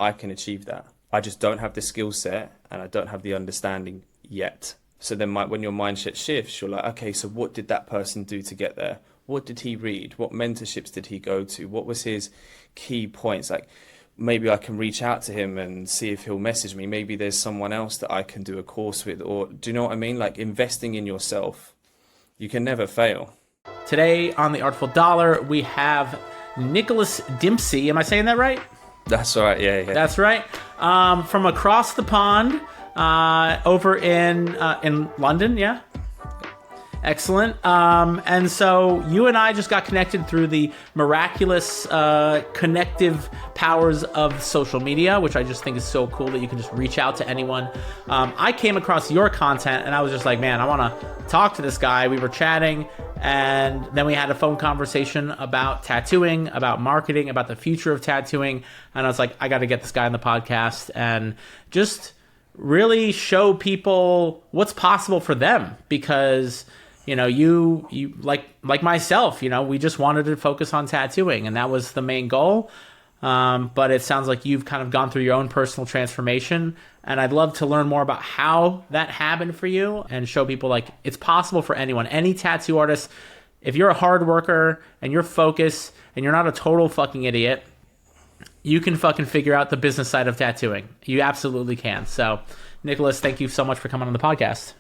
I can achieve that. I just don't have the skill set and I don't have the understanding yet. So then when your mindset shifts, you're like, okay, so what did that person do to get there? What did he read? What mentorships did he go to? What was his key points? Like, maybe I can reach out to him and see if he'll message me. Maybe there's someone else that I can do a course with. Or do you know what I mean? Like, investing in yourself, you can never fail. Today on the Artful Dollar, we have Nicholas Dempsey. Am I saying that right? That's right. Yeah. That's right. From across the pond, over in London. Yeah. Excellent. And so you and I just got connected through the miraculous connective powers of social media, which I just think is so cool that you can just reach out to anyone. I came across your content and I was just like, man, I want to talk to this guy. We were chatting and then we had a phone conversation about tattooing, about marketing, about the future of tattooing. And I was like, I got to get this guy on the podcast and just really show people what's possible for them, because you know, you like myself, you know, we just wanted to focus on tattooing and that was the main goal. But it sounds like you've kind of gone through your own personal transformation, and I'd love to learn more about how that happened for you and show people like it's possible for anyone, any tattoo artist. If you're a hard worker and you're focused and you're not a total fucking idiot, you can fucking figure out the business side of tattooing. You absolutely can. So, Nicholas, thank you so much for coming on the podcast.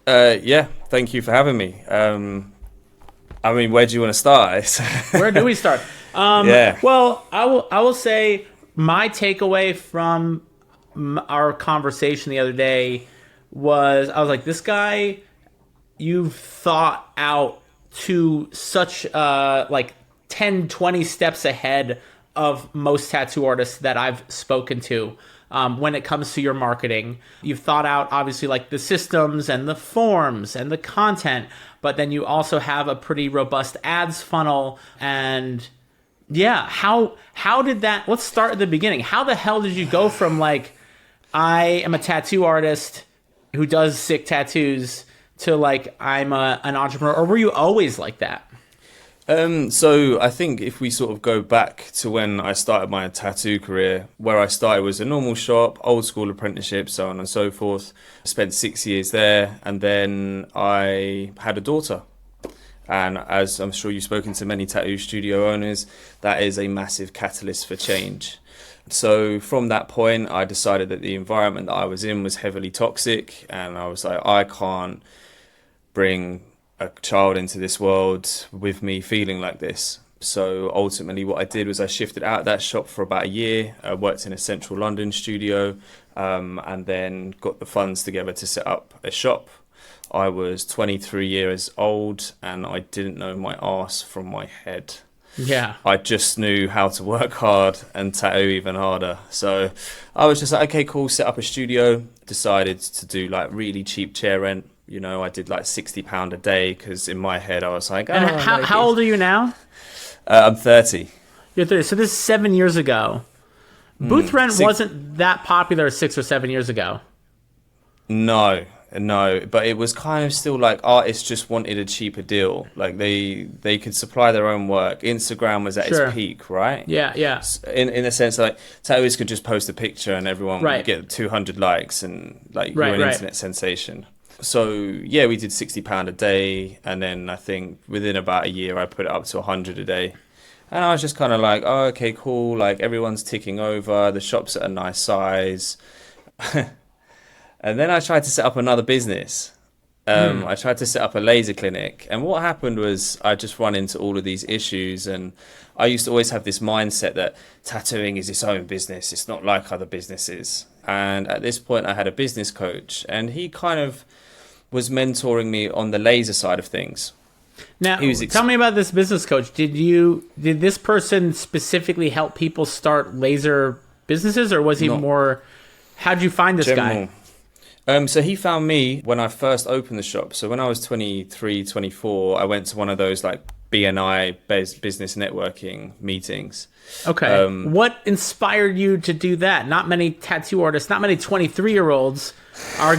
Yeah, thank you for having me. I mean, where do you want to start? Where do we start? Yeah. Well, I will say my takeaway from our conversation the other day was I was like, this guy, you've thought out to such like 10, 20 steps ahead of most tattoo artists that I've spoken to. When it comes to your marketing, you've thought out obviously like the systems and the forms and the content, but then you also have a pretty robust ads funnel. And yeah, how did that, let's start at the beginning. How the hell did you go from like, I am a tattoo artist who does sick tattoos to like, I'm an entrepreneur, or were you always like that? So I think if we sort of go back to when I started my tattoo career, where I started was a normal shop, old school apprenticeship, so on and so forth. I spent 6 years there, and then I had a daughter. And as I'm sure you've spoken to many tattoo studio owners, that is a massive catalyst for change. So from that point, I decided that the environment that I was in was heavily toxic, and I was like, I can't bring a child into this world with me feeling like this. So ultimately what I did was I shifted out of that shop for about a year. I worked in a central London studio, and then got the funds together to set up a shop. I was 23 years old and I didn't know my arse from my head. Yeah. I just knew how to work hard and tattoo even harder. So I was just like, okay, cool, set up a studio, decided to do like really cheap chair rent. You know, I did like £60 a day because in my head I was like, and how old are you now? I'm 30. You're 30. So this is 7 years ago. Booth rent wasn't that popular 6 or 7 years ago. No, but it was kind of still like artists just wanted a cheaper deal. Like they could supply their own work. Instagram was at its peak, right? Yeah. In a sense, like tattooists could just post a picture and everyone would get 200 likes and like you're an internet sensation. So yeah, we did £60 a day, and then I think within about a year I put it up to 100 a day, and I was just kind of like, oh, okay, cool, like everyone's ticking over, the shop's at a nice size. And then I tried to set up another business. I tried to set up a laser clinic, and what happened was I just run into all of these issues, and I used to always have this mindset that tattooing is its own business, it's not like other businesses. And at this point I had a business coach, and he kind of was mentoring me on the laser side of things. Now, tell me about this business coach. Did this person specifically help people start laser businesses, or was he more, how'd you find this guy? So he found me when I first opened the shop. So when I was 23, 24, I went to one of those like BNI business networking meetings. Okay. What inspired you to do that? Not many tattoo artists, not many 23-year-olds are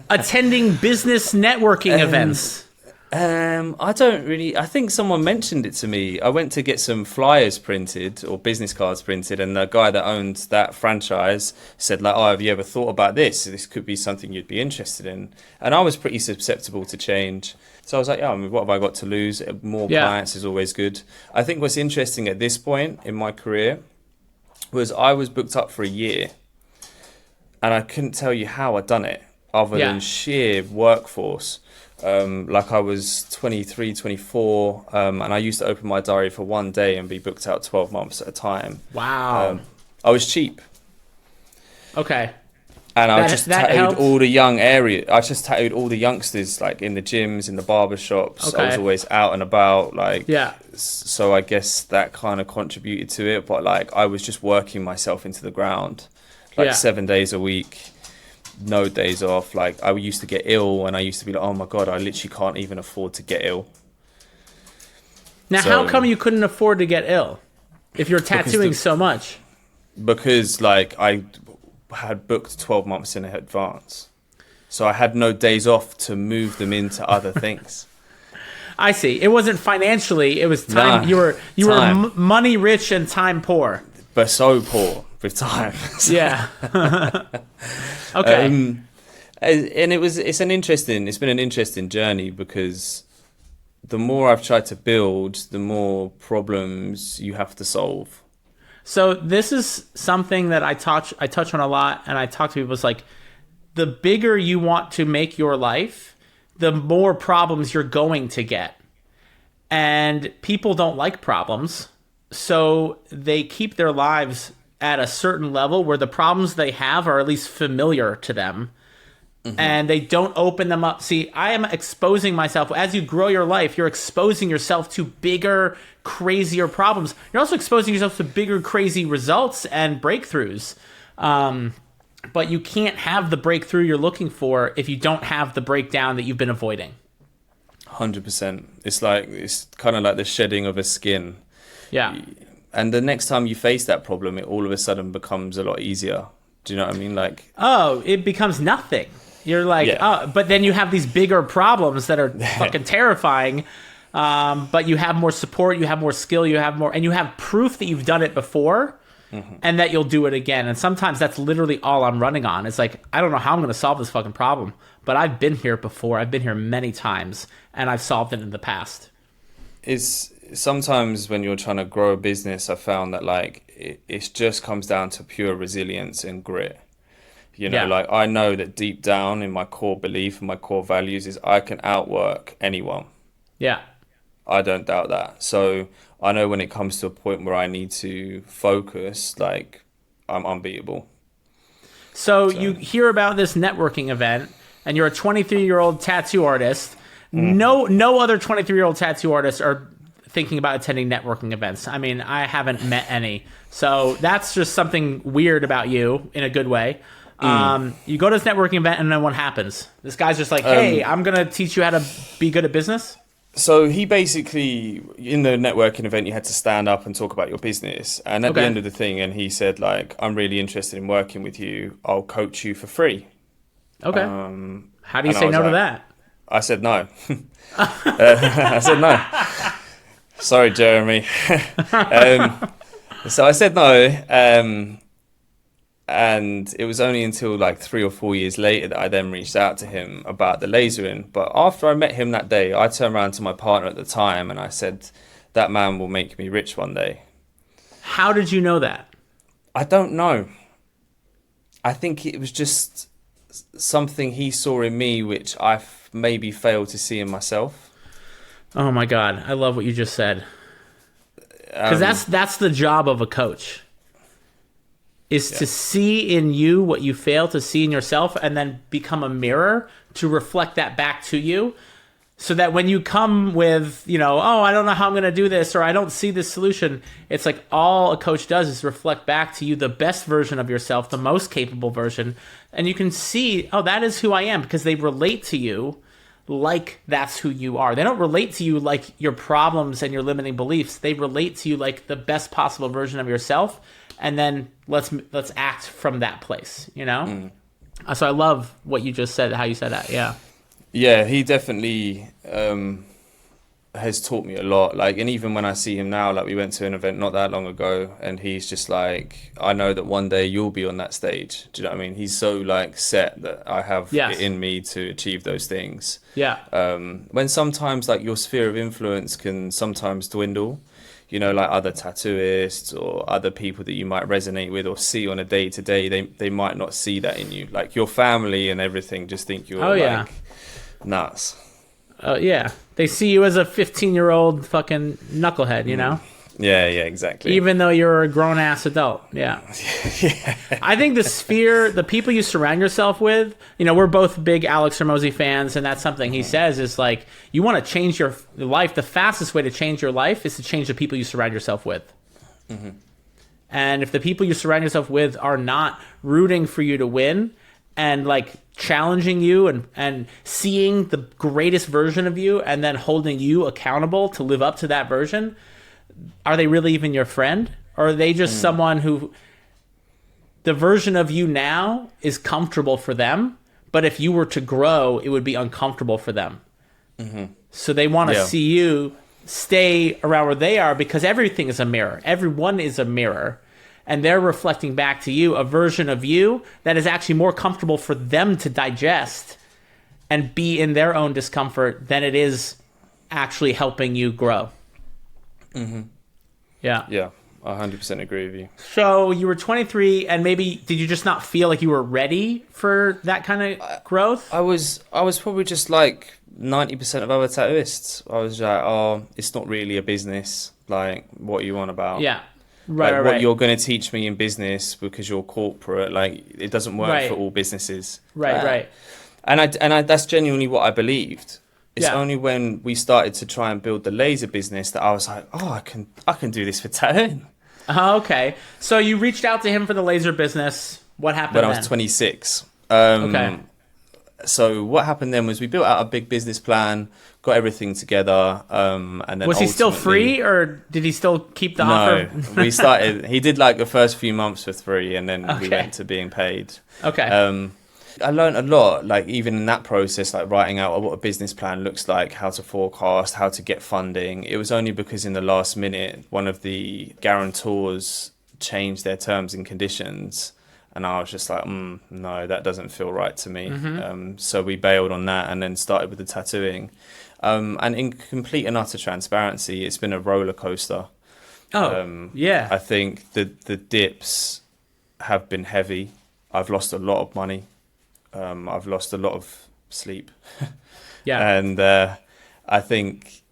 attending business networking events. I don't really. I think someone mentioned it to me. I went to get some flyers printed or business cards printed, and the guy that owned that franchise said, like, "Oh, have you ever thought about this? This could be something you'd be interested in." And I was pretty susceptible to change, so I was like, "Yeah, I mean, what have I got to lose? More clients is always good." I think what's interesting at this point in my career was I was booked up for a year, and I couldn't tell you how I'd done it, other than sheer workforce. Like I was 23, 24, and I used to open my diary for one day and be booked out 12 months at a time. Wow. I was cheap. Okay. And I just tattooed all the youngsters, like in the gyms, in the barber shops. Okay. I was always out and about, like, so I guess that kind of contributed to it. But like, I was just working myself into the ground, like 7 days a week. No days off. Like, I used to get ill and I used to be like, oh my God, I literally can't even afford to get ill. Now, how come you couldn't afford to get ill if you're tattooing so much? Because like I had booked 12 months in advance. So I had no days off to move them into other things. I see. It wasn't financially, it was time. You were money rich and time poor. But so poor with time. Yeah. Okay. And it's been an interesting journey, because the more I've tried to build, the more problems you have to solve. So this is something that I touch on a lot, and I talk to people. It's like, the bigger you want to make your life, the more problems you're going to get. And people don't like problems, so they keep their lives at a certain level where the problems they have are at least familiar to them. Mm-hmm. And they don't open them up. See, I am exposing myself. As you grow your life, you're exposing yourself to bigger, crazier problems. You're also exposing yourself to bigger, crazy results and breakthroughs. But you can't have the breakthrough you're looking for if you don't have the breakdown that you've been avoiding. 100%. It's kind of like the shedding of a skin. Yeah. And the next time you face that problem, it all of a sudden becomes a lot easier. Do you know what I mean? Like, oh, it becomes nothing. You're like, oh, but then you have these bigger problems that are fucking terrifying. But you have more support, you have more skill, and you have proof that you've done it before, and that you'll do it again. And sometimes that's literally all I'm running on. It's like, I don't know how I'm going to solve this fucking problem, but I've been here before. I've been here many times, and I've solved it in the past. Sometimes when you're trying to grow a business, I found that like it just comes down to pure resilience and grit. You know, like I know that deep down in my core belief and my core values is I can outwork anyone. Yeah. I don't doubt that. So I know when it comes to a point where I need to focus, like I'm unbeatable. So you hear about this networking event and you're a 23-year-old tattoo artist. No other 23-year-old tattoo artists are thinking about attending networking events. I mean, I haven't met any. So that's just something weird about you in a good way. You go to this networking event and then what happens? This guy's just like, hey, I'm going to teach you how to be good at business. So he basically, in the networking event, you had to stand up and talk about your business. And at the end of the thing, and he said, like, I'm really interested in working with you. I'll coach you for free. Okay. How do you say no to that? I said no. I said no. Sorry, Jeremy. So I said no. And it was only until like 3 or 4 years later that I then reached out to him about the lasering. But after I met him that day, I turned around to my partner at the time and I said, that man will make me rich one day. How did you know that? I don't know. I think it was just something he saw in me, which I maybe failed to see in myself. Oh my God. I love what you just said. Because that's the job of a coach. Is to see in you what you fail to see in yourself and then become a mirror to reflect that back to you so that when you come with, oh, I don't know how I'm going to do this or I don't see this solution, it's like all a coach does is reflect back to you the best version of yourself, the most capable version. And you can see, oh, that is who I am because they relate to you like that's who you are. They don't relate to you like your problems and your limiting beliefs. They relate to you like the best possible version of yourself. And then let's act from that place, So I love what you just said, how you said that, yeah. Yeah, he definitely has taught me a lot. Like, and even when I see him now, like we went to an event not that long ago, and he's just like, I know that one day you'll be on that stage. Do you know what I mean? He's so like set that I have Yes. it in me to achieve those things. Yeah. When sometimes like your sphere of influence can sometimes dwindle, you know, like other tattooists or other people that you might resonate with or see on a day to day, they might not see that in you. Like your family and everything just think you're Oh, yeah. like nuts. Yeah. They see you as a 15-year-old fucking knucklehead, you know? Yeah, exactly. Even though you're a grown-ass adult. Yeah. Yeah. I think the sphere, the people you surround yourself with, you know, we're both big Alex Hormozy fans, and that's something he says is like, you want to change your life. The fastest way to change your life is to change the people you surround yourself with. Mm-hmm. And if the people you surround yourself with are not rooting for you to win and like challenging you and seeing the greatest version of you and then holding you accountable to live up to that version, are they really even your friend? Or are they just someone who the version of you now is comfortable for them, but if you were to grow, it would be uncomfortable for them. Mm-hmm. So they want to see you stay around where they are because everything is a mirror. Everyone is a mirror. And they're reflecting back to you a version of you that is actually more comfortable for them to digest and be in their own discomfort than it is actually helping you grow. Mm-hmm. Yeah. Yeah, I 100% agree with you. So you were 23, and maybe did you just not feel like you were ready for that kind of growth? I was probably just like 90% of other tattooists. I was like, oh, it's not really a business. Like, what are you on about? Yeah. Right, Right. what you're going to teach me in business because you're corporate, like it doesn't work for all businesses. Right. And I that's genuinely what I believed. It's Yeah. only when we started to try and build the laser business that I was like, oh, I can do this for tattooing. Okay. So you reached out to him for the laser business. What happened When then? I was 26. Okay. So what happened then was we built out a big business plan, got everything together, and then Was he still ultimately- free, or did he still keep the No, offer? we started. He did like the first few months for free, and then we Okay. went to being paid. Okay. I learned a lot, like even in that process, like writing out what a business plan looks like, how to forecast, how to get funding. It was only because in the last minute, one of the guarantors changed their terms and conditions. And I was just like, no, that doesn't feel right to me. So we bailed on that and then started with the tattooing. And in complete and utter transparency, it's been a roller coaster. Yeah. I think the dips have been heavy. I've lost a lot of money. I've lost a lot of sleep. Yeah. And I think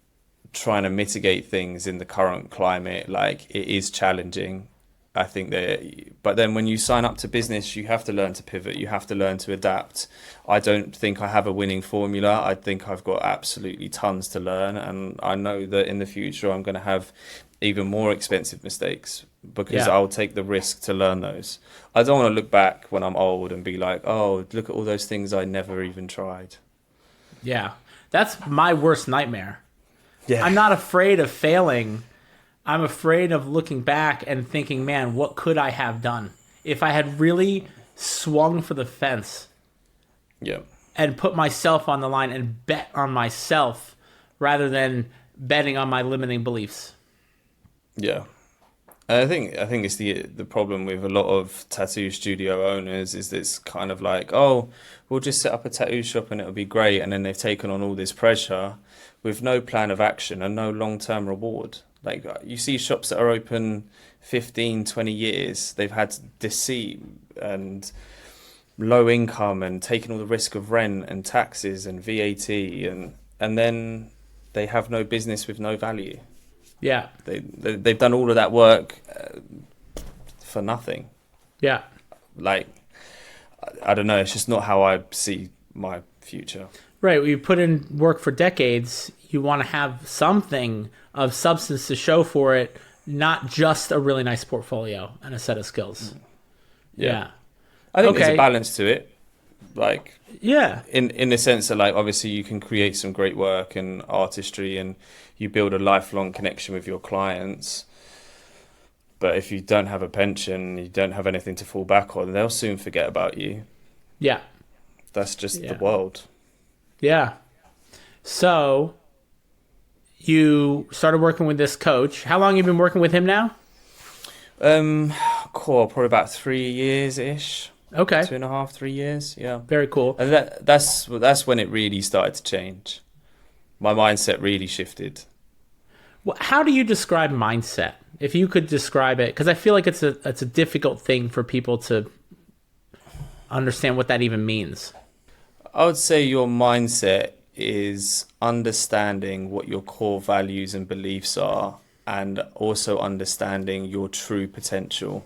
trying to mitigate things in the current climate, like it is challenging. I think but then when you sign up to business, you have to learn to pivot. You have to learn to adapt. I don't think I have a winning formula. I think I've got absolutely tons to learn. And I know that in the future, I'm going to have even more expensive mistakes because I'll take the risk to learn those. I don't want to look back when I'm old and be like, oh, look at all those things I never even tried. Yeah. That's my worst nightmare. Yeah. I'm not afraid of failing. I'm afraid of looking back and thinking, man, what could I have done if I had really swung for the fence Yeah. and put myself on the line and bet on myself rather than betting on my limiting beliefs. Yeah. I think it's the problem with a lot of tattoo studio owners is it's kind of like, oh, we'll just set up a tattoo shop and it'll be great. And then they've taken on all this pressure with no plan of action and no long-term reward. Like you see shops that are open 15, 20 years, they've had deceit and low income and taking all the risk of rent and taxes and VAT and then they have no business with no value. Yeah. They've done all of that work for nothing. Yeah. Like, I don't know. It's just not how I see my future. Right. You put in work for decades. You want to have something of substance to show for it, not just a really nice portfolio and a set of skills. Yeah. I think there's a balance to it. Like, yeah. In the sense that, like, obviously you can create some great work and artistry and you build a lifelong connection with your clients. But if you don't have a pension, you don't have anything to fall back on, they'll soon forget about you. Yeah. That's just the world. Yeah. So you started working with this coach. How long have you been working with him now? Cool, probably about 3 years ish. Okay. 2.5, 3 years. Yeah. Very cool. And that's when it really started to change. My mindset really shifted. Well, how do you describe mindset? If you could describe it, because I feel like it's a difficult thing for people to understand what that even means. I would say your mindset is understanding what your core values and beliefs are, and also understanding your true potential.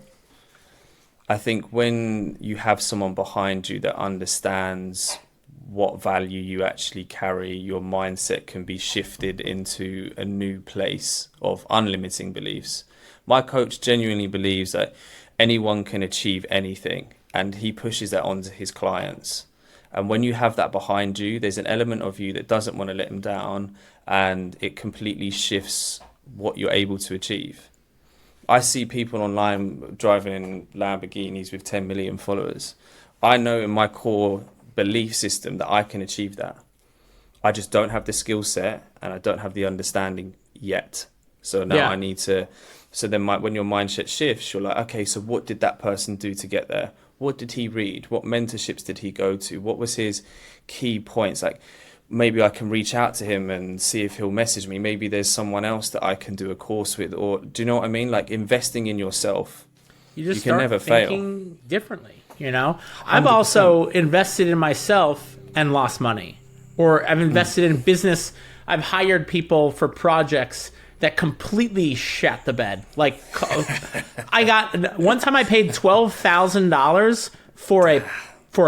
I think when you have someone behind you that understands what value you actually carry, your mindset can be shifted into a new place of unlimiting beliefs. My coach genuinely believes that anyone can achieve anything, and he pushes that onto his clients. And when you have that behind you, there's an element of you that doesn't want to let him down, and it completely shifts what you're able to achieve. I see people online driving in Lamborghinis with 10 million followers. I know in my core belief system that I can achieve that. I just don't have the skill set and I don't have the understanding yet. So now I need to, so then when your mindset shifts, you're like, okay, so what did that person do to get there? What did he read? What mentorships did he go to? What was his key points? Like, maybe I can reach out to him and see if he'll message me. Maybe there's someone else that I can do a course with, or do you know what I mean? Like, investing in yourself. You can never fail. Thinking differently, you know? 100%. I've also invested in myself and lost money, or I've invested in business. I've hired people for projects that completely shat the bed. Like, I got one time I paid $12,000 for a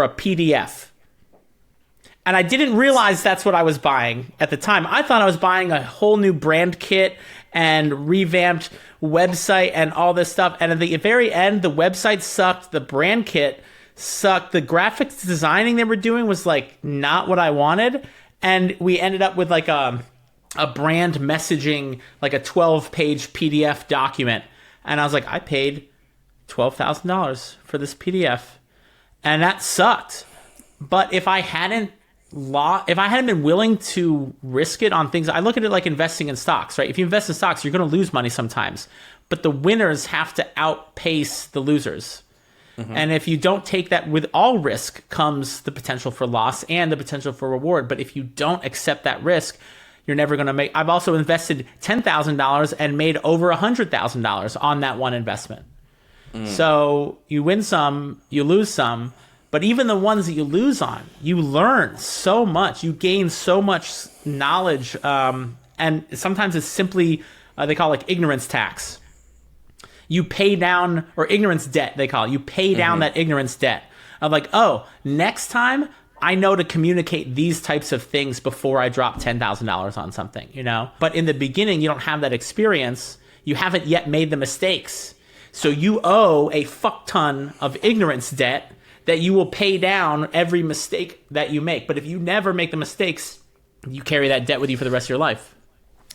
PDF. And I didn't realize that's what I was buying at the time. I thought I was buying a whole new brand kit and revamped website and all this stuff. And at the very end, the website sucked. The brand kit sucked. The graphics designing they were doing was like not what I wanted. And we ended up with like a brand messaging, like a 12-page PDF document. And I was like, I paid $12,000 for this PDF. And that sucked. But if I hadn't been willing to risk it on things, I look at it like investing in stocks, right? If you invest in stocks, you're going to lose money sometimes, but the winners have to outpace the losers. Mm-hmm. And if you don't take that, with all risk comes the potential for loss and the potential for reward. But if you don't accept that risk, you're never going to make. I've also invested $10,000 and made over $100,000 on that one investment. So you win some, you lose some. But even the ones that you lose on, you learn so much. You gain so much knowledge. And sometimes it's simply, they call it like ignorance tax. You pay down, or ignorance debt, they call it. You pay down that ignorance debt. Of like, oh, next time I know to communicate these types of things before I drop $10,000 on something, you know? But in the beginning, you don't have that experience. You haven't yet made the mistakes. So you owe a fuck ton of ignorance debt that you will pay down every mistake that you make. But if you never make the mistakes, you carry that debt with you for the rest of your life.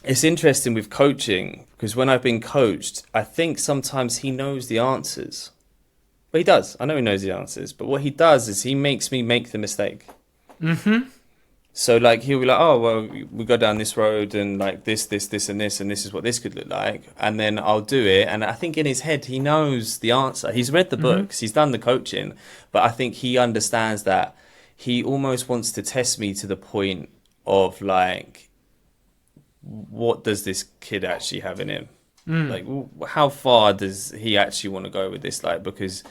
It's interesting with coaching, because when I've been coached, I think sometimes he knows the answers. Well, he does. I know he knows the answers. But what he does is he makes me make the mistake. Mm-hmm. So, like, he'll be like, oh, well, we go down this road and, like, this, and this is what this could look like. And then I'll do it. And I think in his head, he knows the answer. He's read the books. He's done the coaching. But I think he understands that he almost wants to test me to the point of, like, what does this kid actually have in him? Like, how far does he actually want to go with this? Like, because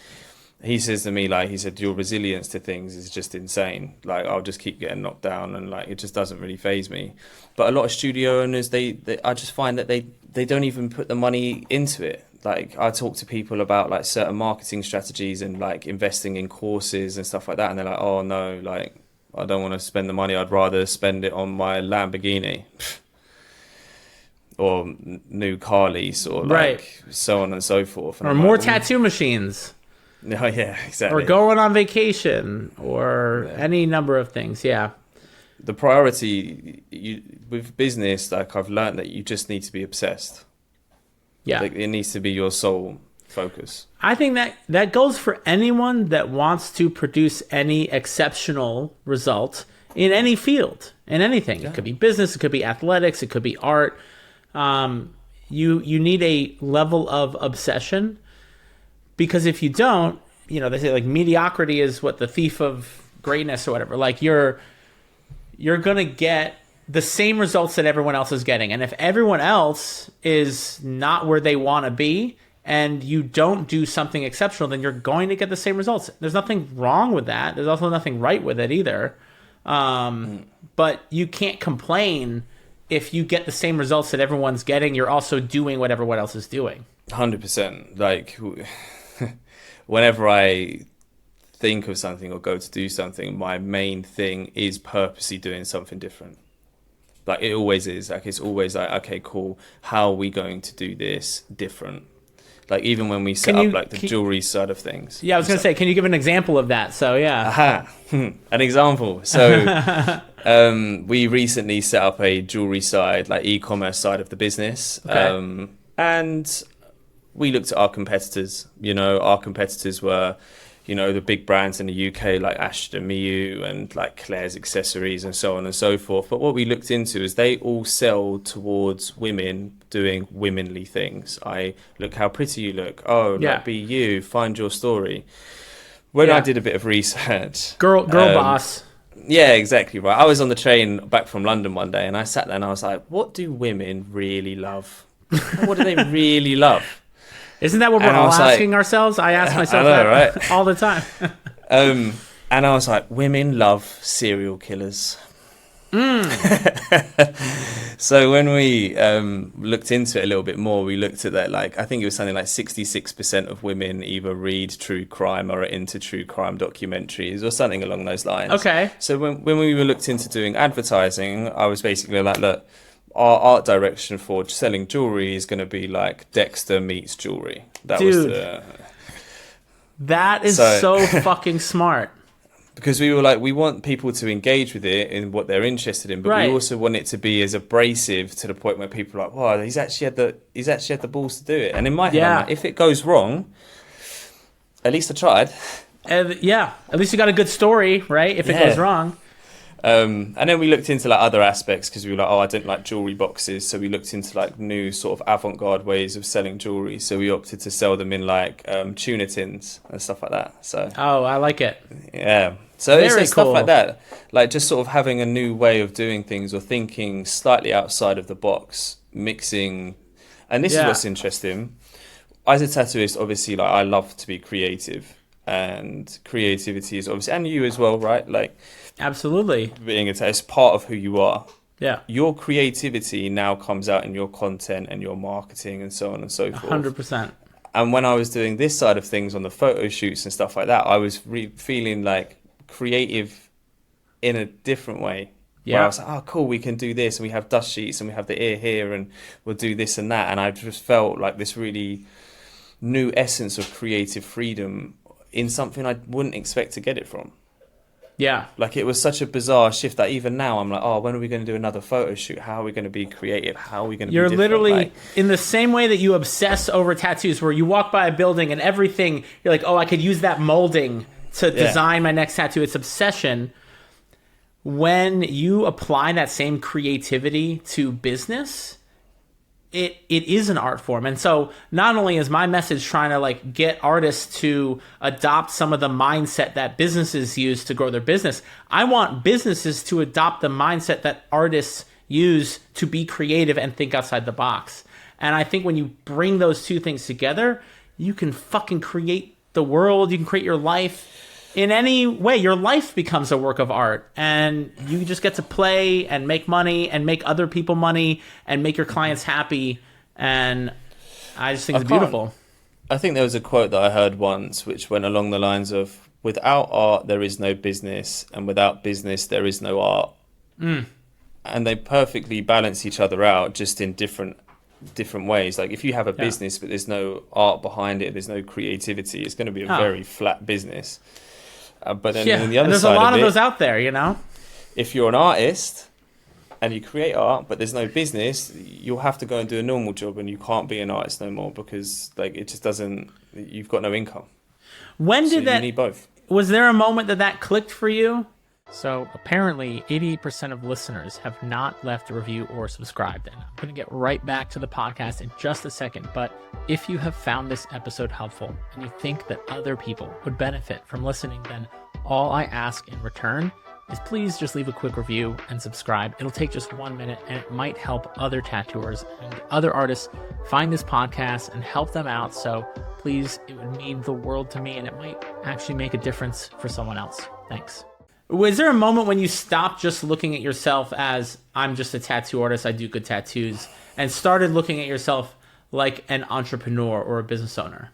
he says to me, like, he said, your resilience to things is just insane. Like, I'll just keep getting knocked down, and like, it just doesn't really faze me. But a lot of studio owners, they I just find that they don't even put the money into it. Like, I talk to people about like certain marketing strategies and like investing in courses and stuff like that, and they're like, oh no, like, I don't want to spend the money. I'd rather spend it on my Lamborghini or new car lease, or like so on and so forth. And or more tattoo machines. No, yeah, exactly. Or going on vacation, or any number of things, yeah. The priority with business, like, I've learned that you just need to be obsessed. Yeah. Like, it needs to be your sole focus. I think that goes for anyone that wants to produce any exceptional result in any field, in anything. It could be business, it could be athletics, it could be art. You need a level of obsession, because if you don't, they say like mediocrity is what the thief of greatness or whatever. Like you're gonna get the same results that everyone else is getting, and if everyone else is not where they want to be, and you don't do something exceptional, then you're going to get the same results. There's nothing wrong with that. There's also nothing right with it either. But you can't complain if you get the same results that everyone's getting. You're also doing what everyone else is doing. 100%. Like, whenever I think of something or go to do something, my main thing is purposely doing something different. Like, it always is. Like, it's always like, okay, cool. How are we going to do this different? Like, even when we set up like the jewelry side of things. Yeah, I was going to say, can you give an example of that? So, yeah. Aha. An example. So, we recently set up a jewelry side, like e-commerce side of the business. Okay. And we looked at our competitors. Our competitors were, the big brands in the UK, like Ashton Miu and like Claire's Accessories and so on and so forth. But what we looked into is they all sell towards women doing womanly things. Look how pretty you look. Oh, like, be you, find your story. When I did a bit of research. Girl boss. Yeah, exactly right. I was on the train back from London one day and I sat there and I was like, what do women really love? What do they really love? Isn't that what we're all asking ourselves? I ask myself that right? all the time. And I was like, women love serial killers. So when we looked into it a little bit more, we looked at that, like, I think it was something like 66% of women either read true crime or are into true crime documentaries or something along those lines. Okay. So when we were looked into doing advertising, I was basically like, look, our art direction for selling jewelry is going to be like Dexter meets jewelry. That was that is so fucking smart. Because we were like, we want people to engage with it in what they're interested in, but we also want it to be as abrasive to the point where people are like, wow, he's actually had the balls to do it. And in my head, I'm like, if it goes wrong, at least I tried. At least you got a good story, right? If it goes wrong. And then we looked into like other aspects because we were like, I don't like jewelry boxes, so we looked into like new sort of avant-garde ways of selling jewelry. So we opted to sell them in like tuna tins and stuff like that. So I like it. Yeah, so it's like stuff like that, like just sort of having a new way of doing things or thinking slightly outside of the box, mixing. And this is what's interesting. As a tattooist, obviously, like I love to be creative, and creativity is obviously, and you as well, right? Like. Absolutely. Being it's part of who you are. Yeah. Your creativity now comes out in your content and your marketing and so on and so forth. 100%. And when I was doing this side of things on the photo shoots and stuff like that, I was feeling like creative in a different way. Yeah. Where I was like, oh, cool, we can do this, and we have dust sheets, and we have the ear here, and we'll do this and that. And I just felt like this really new essence of creative freedom in something I wouldn't expect to get it from. Yeah. Like, it was such a bizarre shift that even now I'm like, when are we going to do another photo shoot? How are we going to be creative? How are we going to be different? You're literally in the same way that you obsess over tattoos, where you walk by a building and everything, you're like, I could use that molding to design my next tattoo. It's obsession. When you apply that same creativity to business, it is an art form. And so not only is my message trying to like get artists to adopt some of the mindset that businesses use to grow their business, I want businesses to adopt the mindset that artists use to be creative and think outside the box. And I think when you bring those two things together, you can fucking create the world. You can create your life in any way. Your life becomes a work of art, and you just get to play and make money and make other people money and make your clients happy. And I just think it's beautiful. I think there was a quote that I heard once which went along the lines of, without art there is no business, and without business there is no art. And they perfectly balance each other out, just in different ways. Like, if you have a business but there's no art behind it, there's no creativity, it's going to be a very flat business. But then on the other there's side a lot of those out there, if you're an artist and you create art but there's no business, you'll have to go and do a normal job, and you can't be an artist no more, because like it just doesn't, you've got no income. You need both. Was there a moment that clicked for you? So apparently 88% of listeners have not left a review or subscribed. And I'm going to get right back to the podcast in just a second. But if you have found this episode helpful and you think that other people would benefit from listening, then all I ask in return is please just leave a quick review and subscribe. It'll take just 1 minute and it might help other tattooers and other artists find this podcast and help them out. So please, it would mean the world to me and it might actually make a difference for someone else. Thanks. Was there a moment when you stopped just looking at yourself as I'm just a tattoo artist, I do good tattoos, and started looking at yourself like an entrepreneur or a business owner?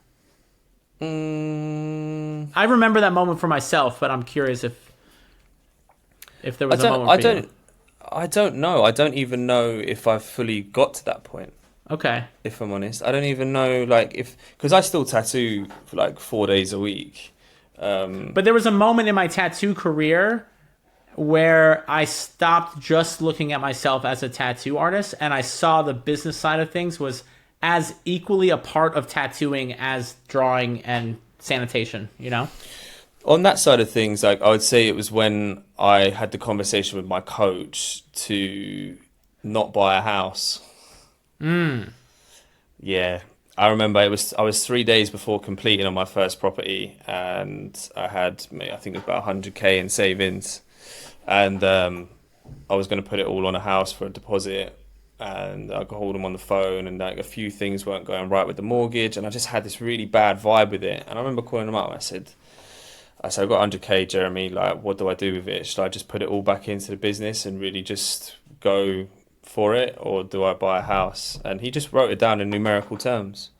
I remember that moment for myself, but I'm curious if there was a moment for you. I don't know. I don't even know if I've fully got to that point. Okay. If I'm honest, I don't even know, like, because I still tattoo for like 4 days a week. But there was a moment in my tattoo career where I stopped just looking at myself as a tattoo artist, and I saw the business side of things was as equally a part of tattooing as drawing and sanitation, you know? On that side of things, like, I would say it was when I had the conversation with my coach to not buy a house. Yeah. I remember I was 3 days before completing on my first property, and I had, I think it was about 100k in savings, and I was going to put it all on a house for a deposit, and I got hold of him on the phone, and like a few things weren't going right with the mortgage, and I just had this really bad vibe with it. And I remember calling him up, and I said, I've got 100k, Jeremy, like, what do I do with it? Should I just put it all back into the business and really just go for it, or do I buy a house? And he just wrote it down in numerical terms.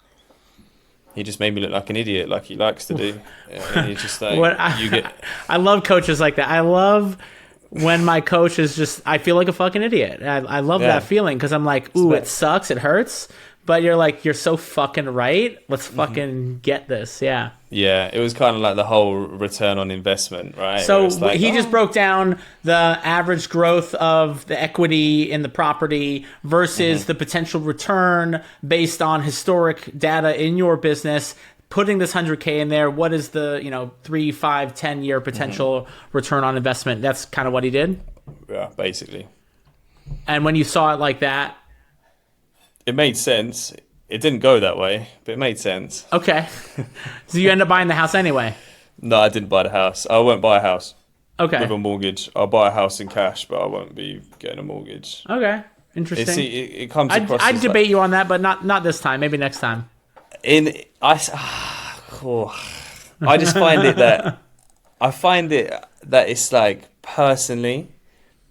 He just made me look like an idiot, like he likes to do. And he's just like, I love coaches like that. I love when my coach is just, I feel like a fucking idiot. I love that feeling, because I'm like, ooh, it sucks, it hurts. But you're like, you're so fucking right. Let's fucking get this. Yeah. Yeah, it was kind of like the whole return on investment, right? So like, he just broke down the average growth of the equity in the property versus the potential return based on historic data in your business. Putting this 100K in there, what is the 3, 5, 10 year potential return on investment? That's kind of what he did. Yeah, basically. And when you saw it like that, it made sense. It didn't go that way, but it made sense. Okay. So you end up buying the house anyway? No, I didn't buy the house. I won't buy a house. Okay. With a mortgage. I'll buy a house in cash, but I won't be getting a mortgage. Okay. Interesting. It comes across I'd debate you on that, but not this time. Maybe next time. I just find it that it's like, personally,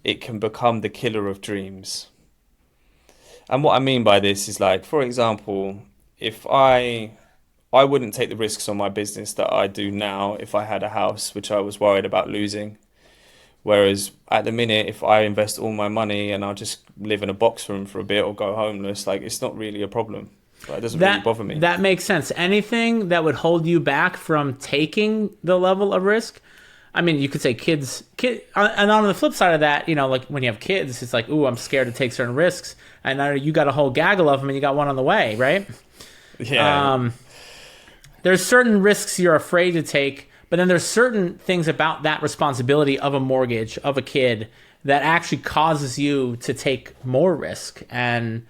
it can become the killer of dreams. And what I mean by this is, like, for example, if I wouldn't take the risks on my business that I do now if I had a house, which I was worried about losing. Whereas at the minute, if I invest all my money and I'll just live in a box room for a bit or go homeless, like, it's not really a problem. Like, it doesn't really bother me. That makes sense. Anything that would hold you back from taking the level of risk, I mean, you could say kids, and on the flip side of that, like when you have kids, it's like, ooh, I'm scared to take certain risks. And now you got a whole gaggle of them and you got one on the way, right? Yeah. There's certain risks you're afraid to take, but then there's certain things about that responsibility of a mortgage, of a kid, that actually causes you to take more risk. And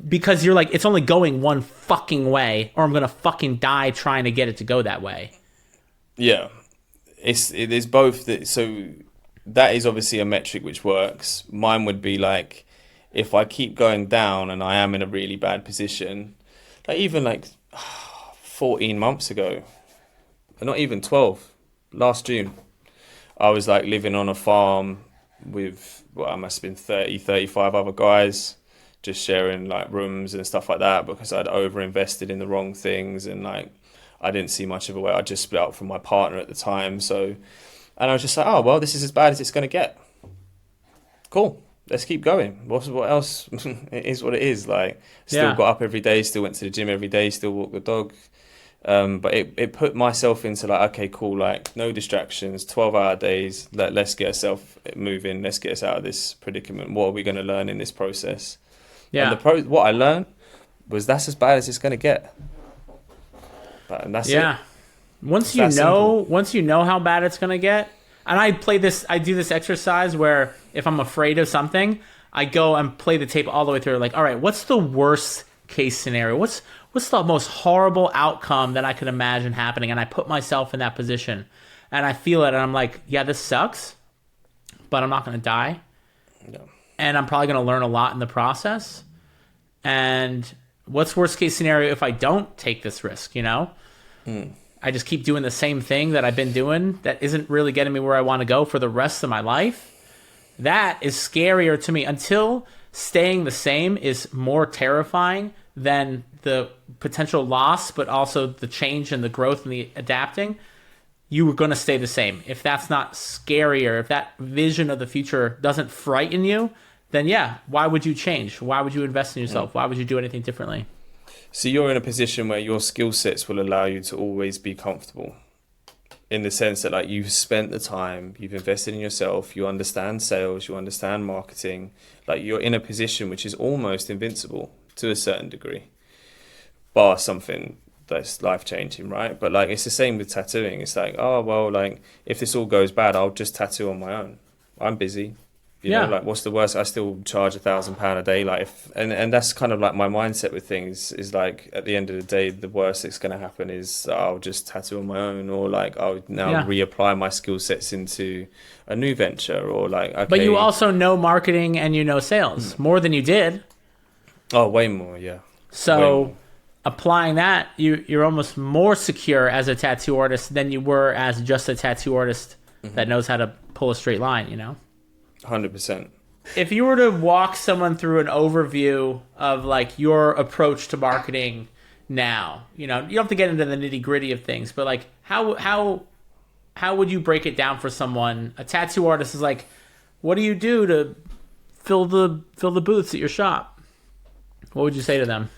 because you're like, it's only going one fucking way, or I'm going to fucking die trying to get it to go that way. Yeah. It is both. So that is obviously a metric which works. Mine would be like, if I keep going down and I am in a really bad position, like even like 14 months ago, not even 12, last June, I was like living on a farm with, I must have been 30, 35 other guys, just sharing like rooms and stuff like that, because I'd over-invested in the wrong things, and like, I didn't see much of a way. I just split up from my partner at the time. And I was just like, oh, well, this is as bad as it's going to get. Cool. Let's keep going. What else? It is what it is. Like, still got up every day, still went to the gym every day, still walked the dog. But it put myself into like, okay, cool, like no distractions, 12-hour days. Let's get ourselves moving. Let's get us out of this predicament. What are we going to learn in this process? Yeah. And what I learned was that's as bad as it's going to get. And that's it. Once you know how bad it's going to get, And I do this exercise where if I'm afraid of something, I go and play the tape all the way through. Like, all right, what's the worst case scenario? What's the most horrible outcome that I could imagine happening? And I put myself in that position and I feel it. And I'm like, yeah, this sucks, but I'm not going to die. No. And I'm probably going to learn a lot in the process. And what's worst case scenario if I don't take this risk, you know? I just keep doing the same thing that I've been doing that isn't really getting me where I want to go for the rest of my life. That is scarier to me. Until staying the same is more terrifying than the potential loss, but also the change and the growth and the adapting. You were going to stay the same. If that's not scarier, if that vision of the future doesn't frighten you, then yeah, why would you change? Why would you invest in yourself? Why would you do anything differently? So you're in a position where your skill sets will allow you to always be comfortable, in the sense that like you've spent the time, you've invested in yourself, you understand sales, you understand marketing, like you're in a position which is almost invincible to a certain degree, bar something that's life-changing, right? But like it's the same with tattooing. It's like, oh well, like if this all goes bad, I'll just tattoo on my own. I'm busy. You know, like what's the worst? I still charge £1,000 a day. Like if, and that's kind of like my mindset with things is like at the end of the day, the worst that's going to happen is I'll just tattoo on my own, or like I'll now reapply my skill sets into a new venture, or like, okay. But you also know marketing and you know sales more than you did. Oh, way more. Yeah. So applying that, you're almost more secure as a tattoo artist than you were as just a tattoo artist that knows how to pull a straight line, you know? 100%. If you were to walk someone through an overview of like your approach to marketing now, you know, you don't have to get into the nitty gritty of things, but like how would you break it down for someone? A tattoo artist is like, what do you do to fill the booths at your shop? What would you say to them?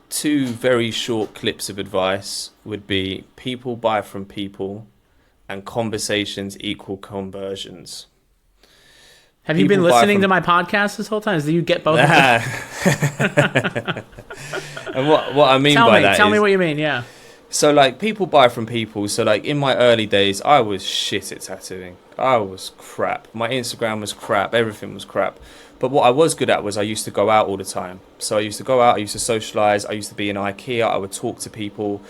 Two very short clips of advice would be: people buy from people, and conversations equal conversions. Have you been listening to my podcast this whole time? Do you get both of them? And what I mean by that is... Tell me what you mean, yeah. So, like, people buy from people. So, like, in my early days, I was shit at tattooing. I was crap. My Instagram was crap. Everything was crap. But what I was good at was I used to go out all the time. So I used to go out, I used to socialize, I used to be in IKEA, I would talk to people.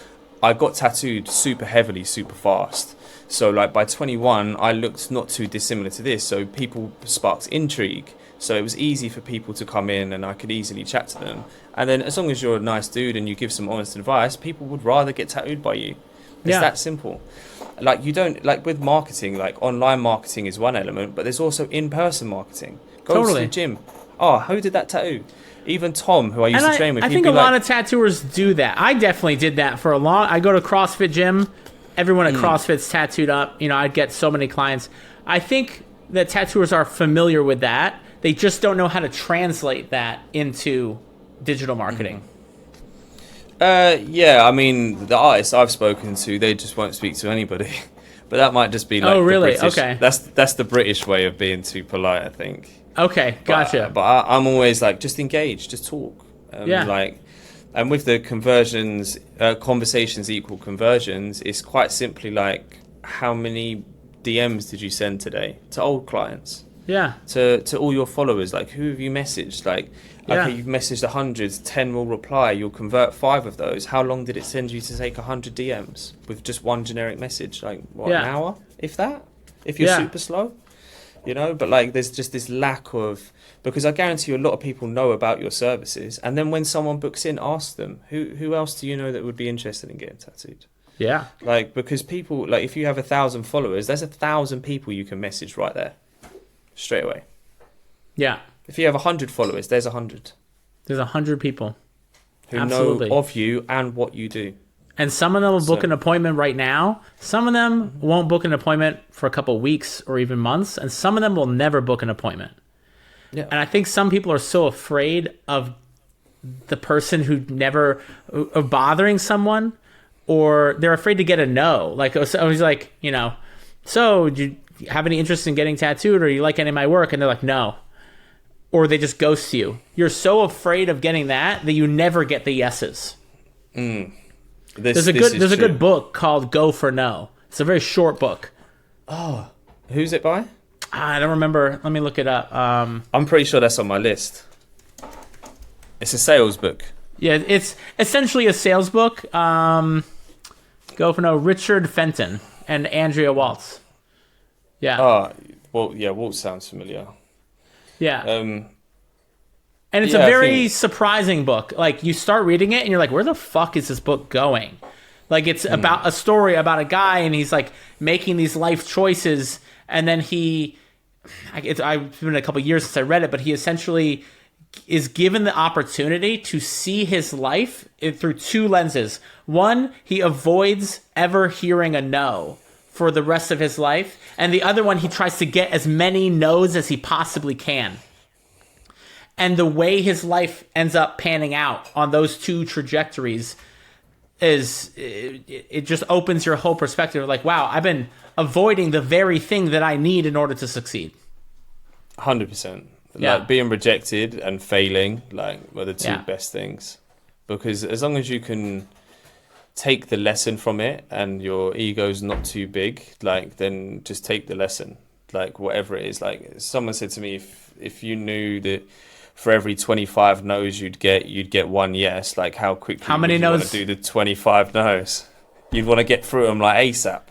I got tattooed super heavily, super fast. So like by 21, I looked not too dissimilar to this. So people sparked intrigue. So it was easy for people to come in and I could easily chat to them. And then as long as you're a nice dude and you give some honest advice, people would rather get tattooed by you. It's that simple. Like you don't, like with marketing, like online marketing is one element, but there's also in-person marketing. Go to the gym. Oh, who did that tattoo? Even Tom, who I used to train with. I think a lot of tattooers do that. I definitely did that for a long... I go to CrossFit gym. Everyone at CrossFit's tattooed up. You know, I'd get so many clients. I think that tattooers are familiar with that. They just don't know how to translate that into digital marketing. Yeah, I mean, the artists I've spoken to, they just won't speak to anybody. But that might just be like the British... Okay. That's the British way of being too polite, I think. Okay, gotcha. But I'm always like, just engage, just talk. Like, and with the conversions, conversations equal conversions, it's quite simply like, how many DMs did you send today to old clients? Yeah. To all your followers, like, who have you messaged? Like, okay, you've messaged 100, 10 will reply, you'll convert 5 of those. How long did it send you to take 100 DMs with just one generic message? Like, what, an hour? If that? If you're super slow? You know, but like there's just this lack of, because I guarantee you a lot of people know about your services, and then when someone books in, ask them, who else do you know that would be interested in getting tattooed? Yeah. Like, because people, like if you have 1,000 followers, there's 1,000 people you can message right there, straight away. Yeah. If you have 100 followers, there's 100. There's 100 people who know of you and what you do. And some of them will book an appointment right now. Some of them won't book an appointment for a couple of weeks or even months. And some of them will never book an appointment. Yeah. And I think some people are so afraid of the person who never, of bothering someone, or they're afraid to get a no. Like, I was like, you know, so do you have any interest in getting tattooed, or you like any of my work? And they're like, no. Or they just ghost you. You're so afraid of getting that you never get the yeses. There's a good book called Go for No. It's a very short book. Who's it by? I don't remember. Let me look it up. I'm pretty sure that's on my list. It's a sales book. Yeah, it's essentially a sales book. Richard Fenton and Andrea Waltz. Yeah. Oh, well, yeah, Waltz sounds familiar. Yeah. And it's a very surprising book. Like, you start reading it and you're like, where the fuck is this book going? Like, it's about a story about a guy and he's like making these life choices. And then I've been a couple years since I read it, but he essentially is given the opportunity to see his life through two lenses. One, he avoids ever hearing a no for the rest of his life. And the other one, he tries to get as many no's as he possibly can. And the way his life ends up panning out on those two trajectories is, it just opens your whole perspective. Like, wow, I've been avoiding the very thing that I need in order to succeed. 100%. Yeah. Like, being rejected and failing, like, were the two best things. Because as long as you can take the lesson from it and your ego's not too big, like, then just take the lesson. Like, whatever it is. Like, someone said to me, if you knew that for every 25 no's you'd get one yes, like, how quickly would you want to do the 25 no's? You'd want to get through them like ASAP.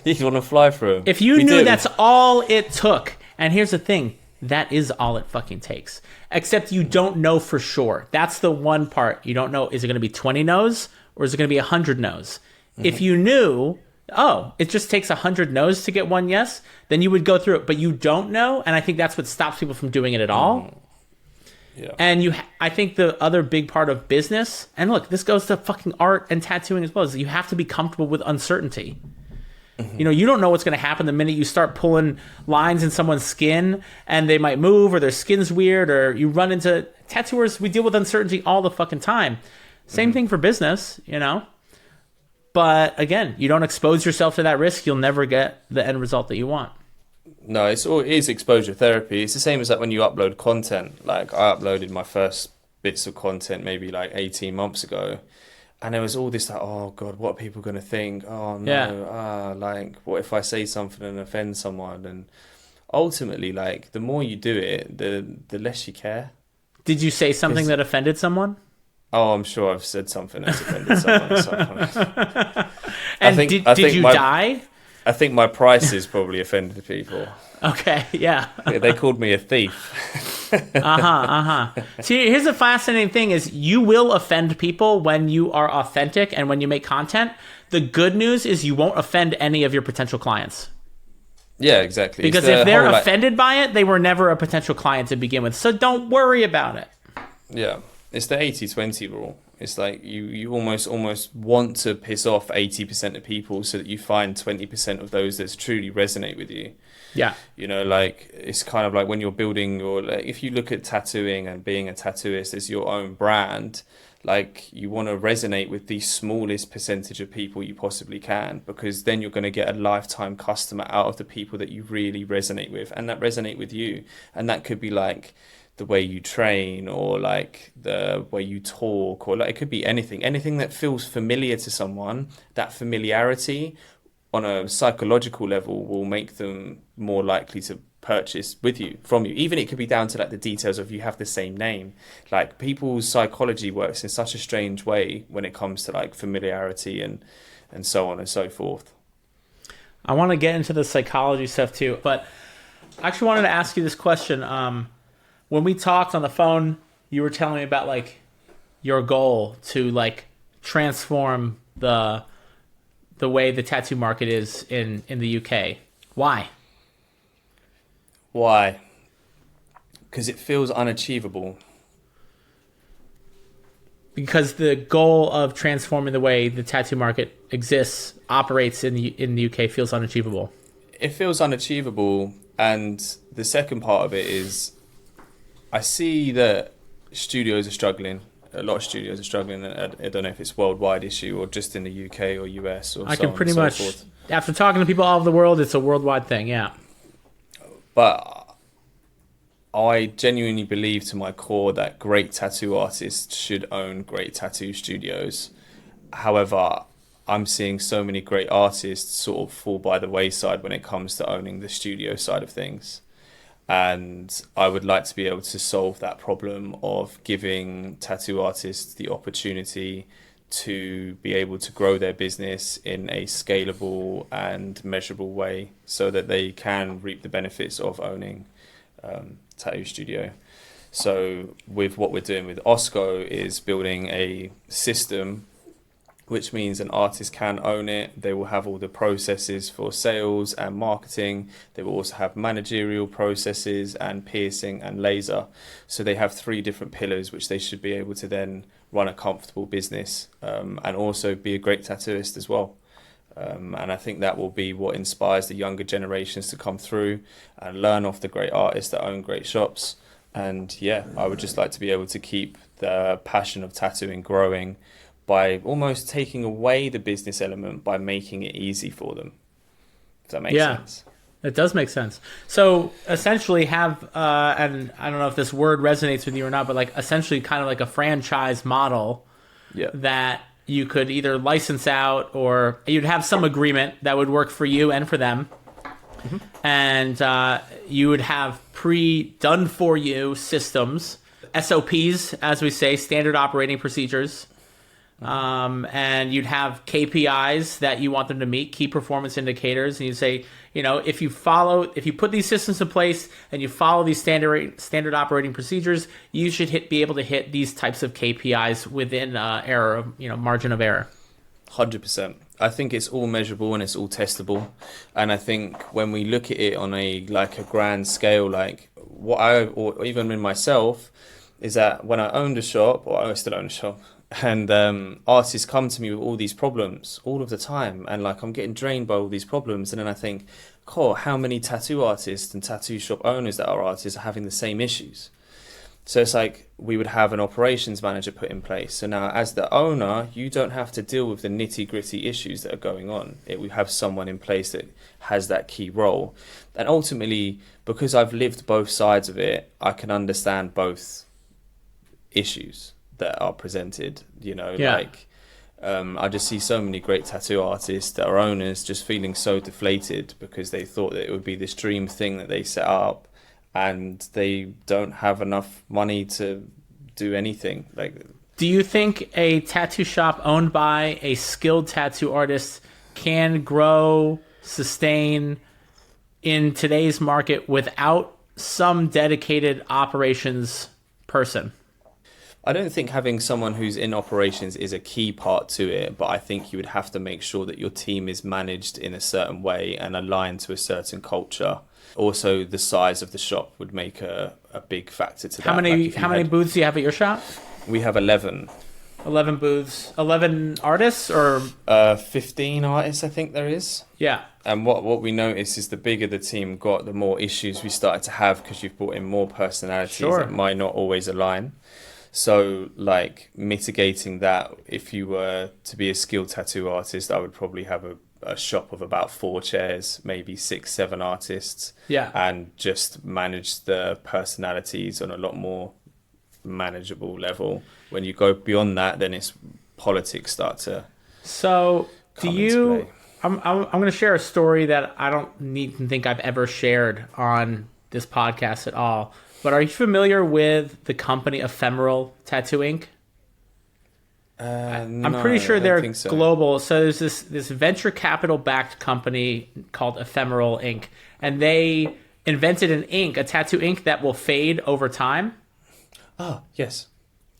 You'd want to fly through them. If you knew that's all it took. And here's the thing, that is all it fucking takes. Except you don't know for sure. That's the one part. You don't know, is it going to be 20 no's or is it going to be 100 no's? Mm-hmm. If you knew, it just takes 100 no's to get one yes, then you would go through it. But you don't know, and I think that's what stops people from doing it at all. Mm-hmm. Yeah. And I think the other big part of business, and look, this goes to fucking art and tattooing as well, is you have to be comfortable with uncertainty. Mm-hmm. You know, you don't know what's going to happen the minute you start pulling lines in someone's skin and they might move or their skin's weird, or you run into tattooers. We deal with uncertainty all the fucking time. Same thing for business, you know. But again, you don't expose yourself to that risk, you'll never get the end result that you want. No, it is exposure therapy. It's the same as like when you upload content. Like, I uploaded my first bits of content maybe like 18 months ago. And there was all this like, oh God, what are people going to think? Oh no, like, what if I say something and offend someone? And ultimately, like, the more you do it, the less you care. Did you say something that offended someone? Oh, I'm sure I've said something that's offended someone at some point. And did you die? I think my prices probably offended people. Okay, yeah. They called me a thief. See, here's the fascinating thing is you will offend people when you are authentic and when you make content. The good news is you won't offend any of your potential clients. Yeah, exactly. Because if they're offended by it, they were never a potential client to begin with. So don't worry about it. Yeah. It's the 80-20 rule. It's like you almost want to piss off 80% of people so that you find 20% of those that truly resonate with you. Yeah. You know, like, it's kind of like when you're building like, if you look at tattooing and being a tattooist as your own brand, like, you want to resonate with the smallest percentage of people you possibly can, because then you're going to get a lifetime customer out of the people that you really resonate with and that resonate with you. And that could be like the way you train, or like the way you talk, or like, it could be anything that feels familiar to someone. That familiarity on a psychological level will make them more likely to purchase from you. Even it could be down to like the details of you have the same name. Like, people's psychology works in such a strange way when it comes to like familiarity and so on and so forth. I want to get into the psychology stuff too, but I actually wanted to ask you this question. When we talked on the phone, you were telling me about like your goal to like transform the way the tattoo market is in the UK. Why? Because it feels unachievable. Because the goal of transforming the way the tattoo market operates in the UK feels unachievable. It feels unachievable, and the second part of it is, I see that studios are struggling. A lot of studios are struggling. I don't know if it's a worldwide issue or just in the UK or US or I can pretty much, after talking to people all over the world, it's a worldwide thing, yeah. But I genuinely believe to my core that great tattoo artists should own great tattoo studios. However, I'm seeing so many great artists sort of fall by the wayside when it comes to owning the studio side of things. And I would like to be able to solve that problem of giving tattoo artists the opportunity to be able to grow their business in a scalable and measurable way so that they can reap the benefits of owning tattoo studio. So with what we're doing with Osco is building a system which means an artist can own it. They will have all the processes for sales and marketing. They will also have managerial processes and piercing and laser. So they have 3 different pillars which they should be able to then run a comfortable business and also be a great tattooist as well. And I think that will be what inspires the younger generations to come through and learn off the great artists that own great shops. And yeah, I would just like to be able to keep the passion of tattooing growing by almost taking away the business element by making it easy for them. Does that make sense? It does make sense. So essentially have, and I don't know if this word resonates with you or not, but like essentially kind of like a franchise model that you could either license out or you'd have some agreement that would work for you and for them. Mm-hmm. And you would have pre-done for you systems, SOPs, as we say, standard operating procedures. And you'd have KPIs that you want them to meet, key performance indicators, and you'd say, if you put these systems in place and you follow these standard operating procedures, you should be able to hit these types of KPIs within margin of error. 100%. I think it's all measurable and it's all testable. And I think when we look at it on a grand scale, like or even in myself, is that when I owned a shop, or I still own a shop, and artists come to me with all these problems all of the time, and like I'm getting drained by all these problems, and then I think, how many tattoo artists and tattoo shop owners that are artists are having the same issues? So it's like we would have an operations manager put in place. So now as the owner, you don't have to deal with the nitty gritty issues that are going on. We have someone in place that has that key role. And ultimately, because I've lived both sides of it, I can understand both issues that are presented, I just see so many great tattoo artists that are owners just feeling so deflated because they thought that it would be this dream thing that they set up and they don't have enough money to do anything. Do you think a tattoo shop owned by a skilled tattoo artist can grow, sustain in today's market without some dedicated operations person? I don't think having someone who's in operations is a key part to it, but I think you would have to make sure that your team is managed in a certain way and aligned to a certain culture. Also, the size of the shop would make a big factor to that. How many booths do you have at your shop? We have 11. 11 booths. 11 artists or? 15 artists, I think there is. Yeah. And what we notice is the bigger the team got, the more issues we started to have because you've brought in more personalities that might not always align. So, mitigating that, if you were to be a skilled tattoo artist, I would probably have a shop of about 4 chairs, maybe 6, 7 artists. Yeah. And just manage the personalities on a lot more manageable level. When you go beyond that, then it's politics start to come into play. I'm going to share a story that I don't even think I've ever shared on this podcast at all. But are you familiar with the company Ephemeral Tattoo Inc.? I'm pretty sure they're global. So there's this venture capital backed company called Ephemeral Inc. And they invented an ink, a tattoo ink that will fade over time. Oh, yes.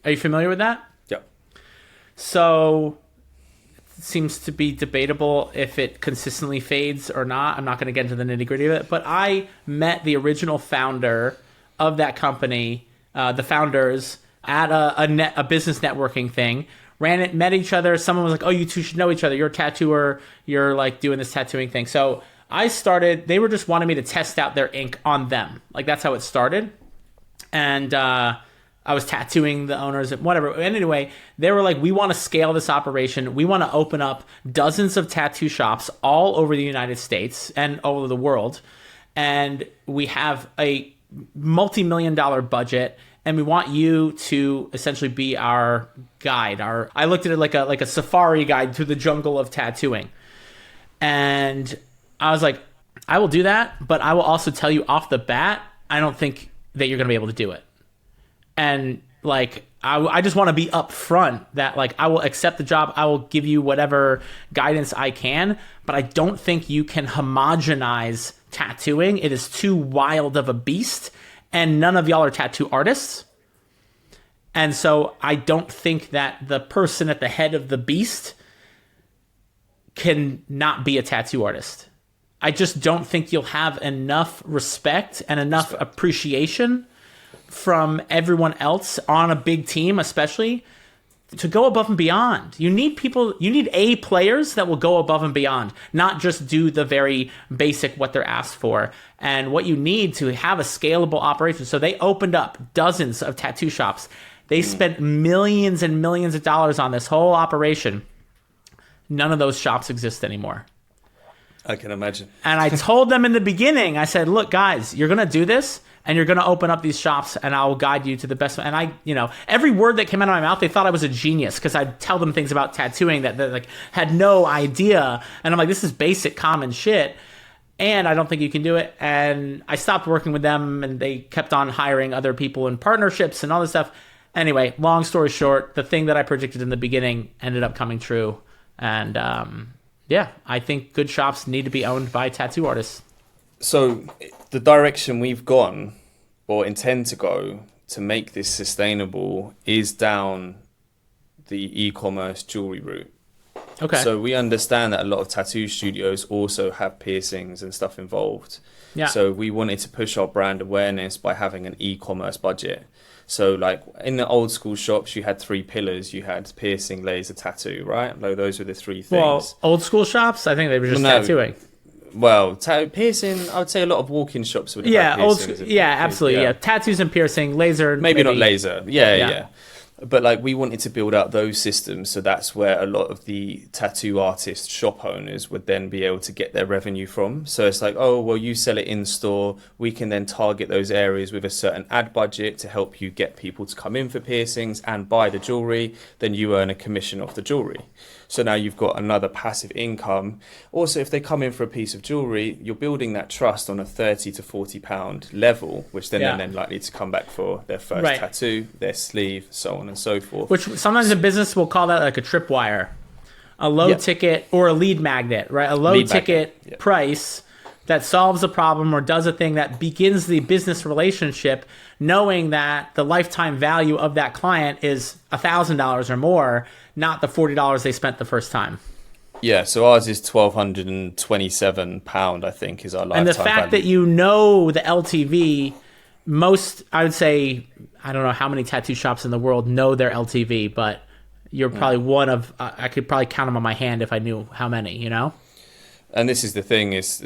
Are you familiar with that? Yep. So it seems to be debatable if it consistently fades or not. I'm not going to get into the nitty gritty of it. But I met the original founder of that company, the founders, at a business networking thing. Met each other. Someone was like, "Oh, you two should know each other. You're a tattooer. You're doing this tattooing thing." So I started. They were just wanting me to test out their ink on them. That's how it started. And I was tattooing the owners and whatever. And anyway, they were like, "We want to scale this operation. We want to open up dozens of tattoo shops all over the United States and all over the world, and we have a multi-million-dollar budget." and we want you to essentially be our guide. I looked at it like a safari guide through the jungle of tattooing. And I was like, I will do that, but I will also tell you off the bat, I don't think that you're going to be able to do it. And like, I just want to be upfront that like, I will accept the job. I will give you whatever guidance I can, but I don't think you can homogenize tattooing. It is too wild of a beast, and none of y'all are tattoo artists. And so I don't think that the person at the head of the beast can not be a tattoo artist. I just don't think you'll have enough respect and enough appreciation from everyone else on a big team, especially, to go above and beyond. You need people, you need A players that will go above and beyond, not just do the very basic what they're asked for. And what you need to have a scalable operation. So they opened up dozens of tattoo shops. They spent millions and millions of dollars on this whole operation. None of those shops exist anymore. I can imagine. And I told them in the beginning, I said, look, guys, you're going to do this and you're going to open up these shops and I will guide you to the best. And I, every word that came out of my mouth, they thought I was a genius because I'd tell them things about tattooing that like had no idea. And I'm like, this is basic common shit. And I don't think you can do it. And I stopped working with them and they kept on hiring other people in partnerships and all this stuff. Anyway, long story short, the thing that I predicted in the beginning ended up coming true. And yeah, I think good shops need to be owned by tattoo artists. So the direction we've gone or intend to go to make this sustainable is down the e-commerce jewelry route. Okay. So we understand that a lot of tattoo studios also have piercings and stuff involved. Yeah. So we wanted to push our brand awareness by having an e-commerce budget. So like in the old school shops, you had 3 pillars. You had piercing, laser, tattoo, right? Like those were the 3 things. Well, old school shops, I think they were just tattooing. Well, piercing, I would say a lot of walk-in shops would have piercings. Absolutely. Yeah. Tattoos and piercing, laser. Maybe not laser. Yeah. But like we wanted to build out those systems, so that's where a lot of the tattoo artist shop owners would then be able to get their revenue from. So it's like, oh, well, you sell it in store. We can then target those areas with a certain ad budget to help you get people to come in for piercings and buy the jewelry. Then you earn a commission off the jewelry. So now you've got another passive income. Also, if they come in for a piece of jewelry, you're building that trust on a £30 to £40 level, which then they're then likely to come back for their first tattoo, their sleeve, so on and so forth. Which sometimes in business we'll call that like a tripwire, a low ticket or a lead magnet, right? A low ticket price that solves a problem or does a thing that begins the business relationship, knowing that the lifetime value of that client is $1,000 or more, not the $40 they spent the first time. Yeah, so ours is £1,227, I think, is our lifetime value. And the fact that you know the LTV, most, I would say, I don't know how many tattoo shops in the world know their LTV, but you're probably one of, I could probably count them on my hand if I knew how many, And this is the thing, it's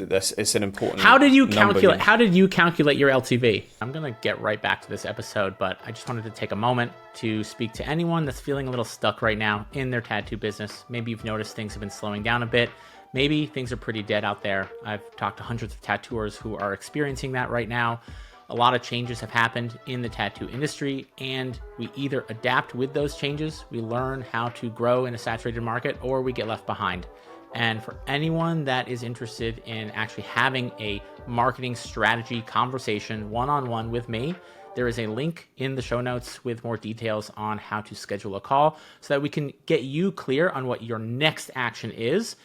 an important How did you calculate your LTV? I'm going to get right back to this episode, but I just wanted to take a moment to speak to anyone that's feeling a little stuck right now in their tattoo business. Maybe you've noticed things have been slowing down a bit. Maybe things are pretty dead out there. I've talked to hundreds of tattooers who are experiencing that right now. A lot of changes have happened in the tattoo industry, and we either adapt with those changes, we learn how to grow in a saturated market, or we get left behind. And for anyone that is interested in actually having a marketing strategy conversation one-on-one with me, there is a link in the show notes with more details on how to schedule a call so that we can get you clear on what your next action is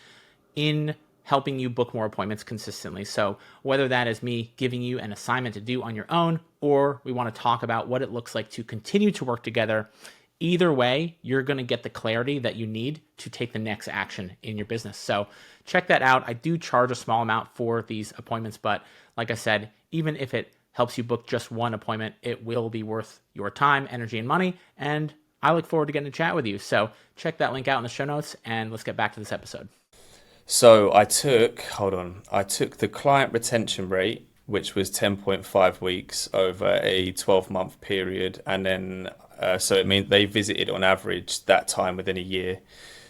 in helping you book more appointments consistently. So whether that is me giving you an assignment to do on your own, or we want to talk about what it looks like to continue to work together, either way, you're going to get the clarity that you need to take the next action in your business. So check that out. I do charge a small amount for these appointments, but like I said, even if it helps you book just one appointment, it will be worth your time, energy, and money. And I look forward to getting to chat with you. So check that link out in the show notes, and let's get back to this episode. So I took the client retention rate, which was 10.5 weeks over a 12-month period, and then so it means they visited on average that time within a year.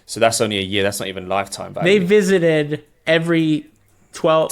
So that's only a year. That's not even lifetime value. They visited every 12.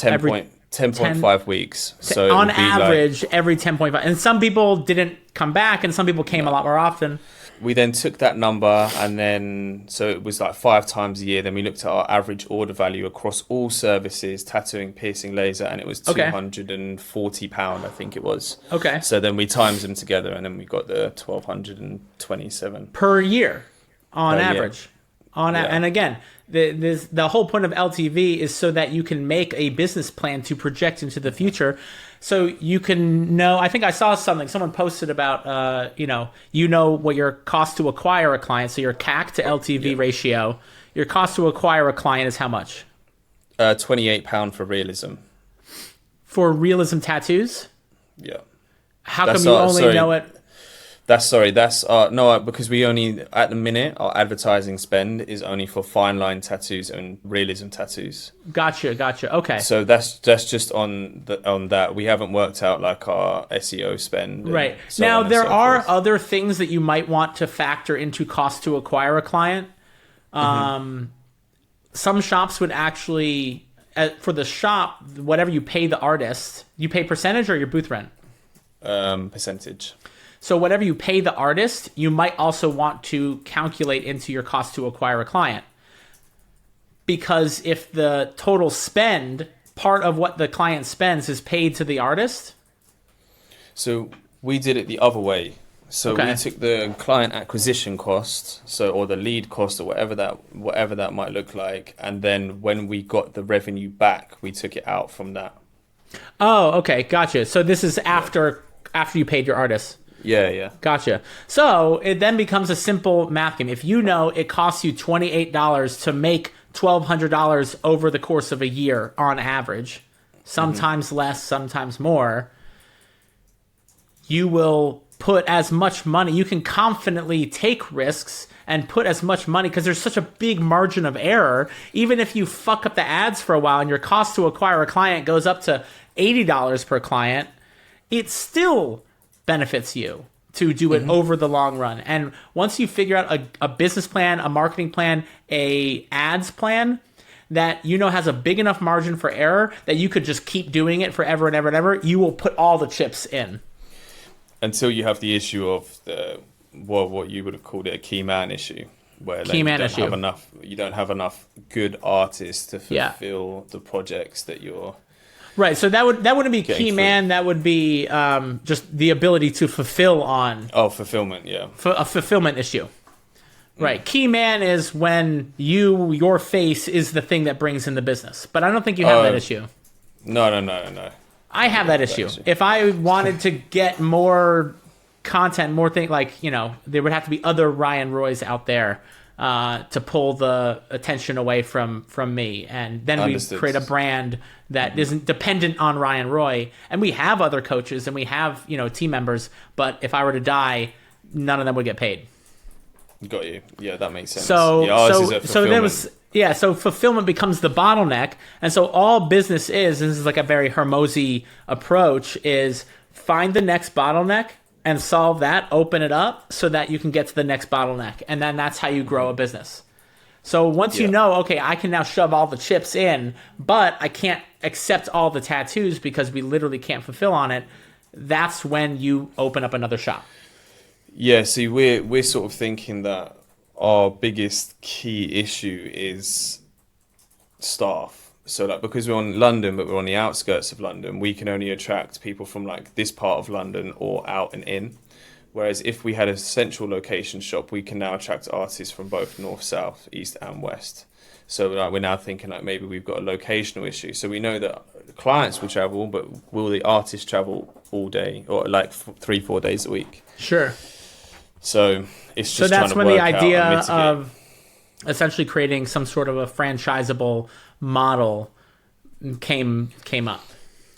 10.5 weeks. So it on would be average, every 10.5. And some people didn't come back, and some people came a lot more often. We then took that number, and then so it was like 5 times a year. Then we looked at our average order value across all services, tattooing, piercing, laser, and it was £240, I think it was. Okay. So then we times them together, and then we got the 1,227 per year, on Per year. average. And again, the whole point of LTV is so that you can make a business plan to project into the future. So you can know, I think I saw something, someone posted about, you know what your cost to acquire a client. So your CAC to LTV ratio, your cost to acquire a client is how much? £28 for realism. For realism tattoos? Yeah. How come you only know it? That's no, because we only, at the minute, our advertising spend is only for fine line tattoos and realism tattoos. Gotcha. Okay. So that's just on that. We haven't worked out like our SEO spend. Right. So now, there are forth. other things that you might want to factor into cost to acquire a client. Some shops would actually, for the shop, whatever you pay the artist, you pay percentage or your booth rent? Percentage. So whatever you pay the artist, you might also want to calculate into your cost to acquire a client. Because if the total spend, part of what the client spends is paid to the artist. So we did it the other way. So we took the client acquisition cost, or the lead cost, or whatever that might look like, and then when we got the revenue back, we took it out from that. Oh, okay, gotcha. So this is after you paid your artist. Yeah. Gotcha. So it then becomes a simple math game. If you know it costs you $28 to make $1,200 over the course of a year on average, sometimes less, sometimes more, you will put as much money. You can confidently take risks and put as much money because there's such a big margin of error. Even if you fuck up the ads for a while and your cost to acquire a client goes up to $80 per client, it still benefits you to do it over the long run. And once you figure out a business plan, a marketing plan, a ads plan that you know has a big enough margin for error that you could just keep doing it forever and ever and ever, you will put all the chips in. Until you have the issue of what you would have called it a key man issue, where you don't have enough good artists to fulfill the projects that you're. Right, so that wouldn't be key man. That would be just the ability to fulfill on. Oh, fulfillment, yeah. A fulfillment issue. Right, key man is when your face is the thing that brings in the business. But I don't think you have that issue. No. I have that issue. If I wanted to get more content, more things there would have to be other Ryan Roys out there to pull the attention away from me, and then we create a brand that isn't dependent on Ryan Roy. And we have other coaches and we have team members, but if I were to die, none of them would get paid. Got you. Yeah, that makes sense. So fulfillment becomes the bottleneck, and so all business is, and this is like a very Hormozy approach, is find the next bottleneck and solve that, open it up so that you can get to the next bottleneck. And then that's how you grow a business. So once you know, okay, I can now shove all the chips in, but I can't accept all the tattoos because we literally can't fulfill on it, that's when you open up another shop. Yeah, see, we're sort of thinking that our biggest key issue is staff. So because we're on London, but we're on the outskirts of London, we can only attract people from like this part of London or out and in. Whereas if we had a central location shop, we can now attract artists from both north, south, east and west. So we're now thinking like maybe we've got a locational issue. So we know that clients will travel, but will the artists travel all day or like 3-4 days a week? Sure. So it's just so that's trying when to the work idea out and mitigate. of essentially creating some sort of a franchisable model came up.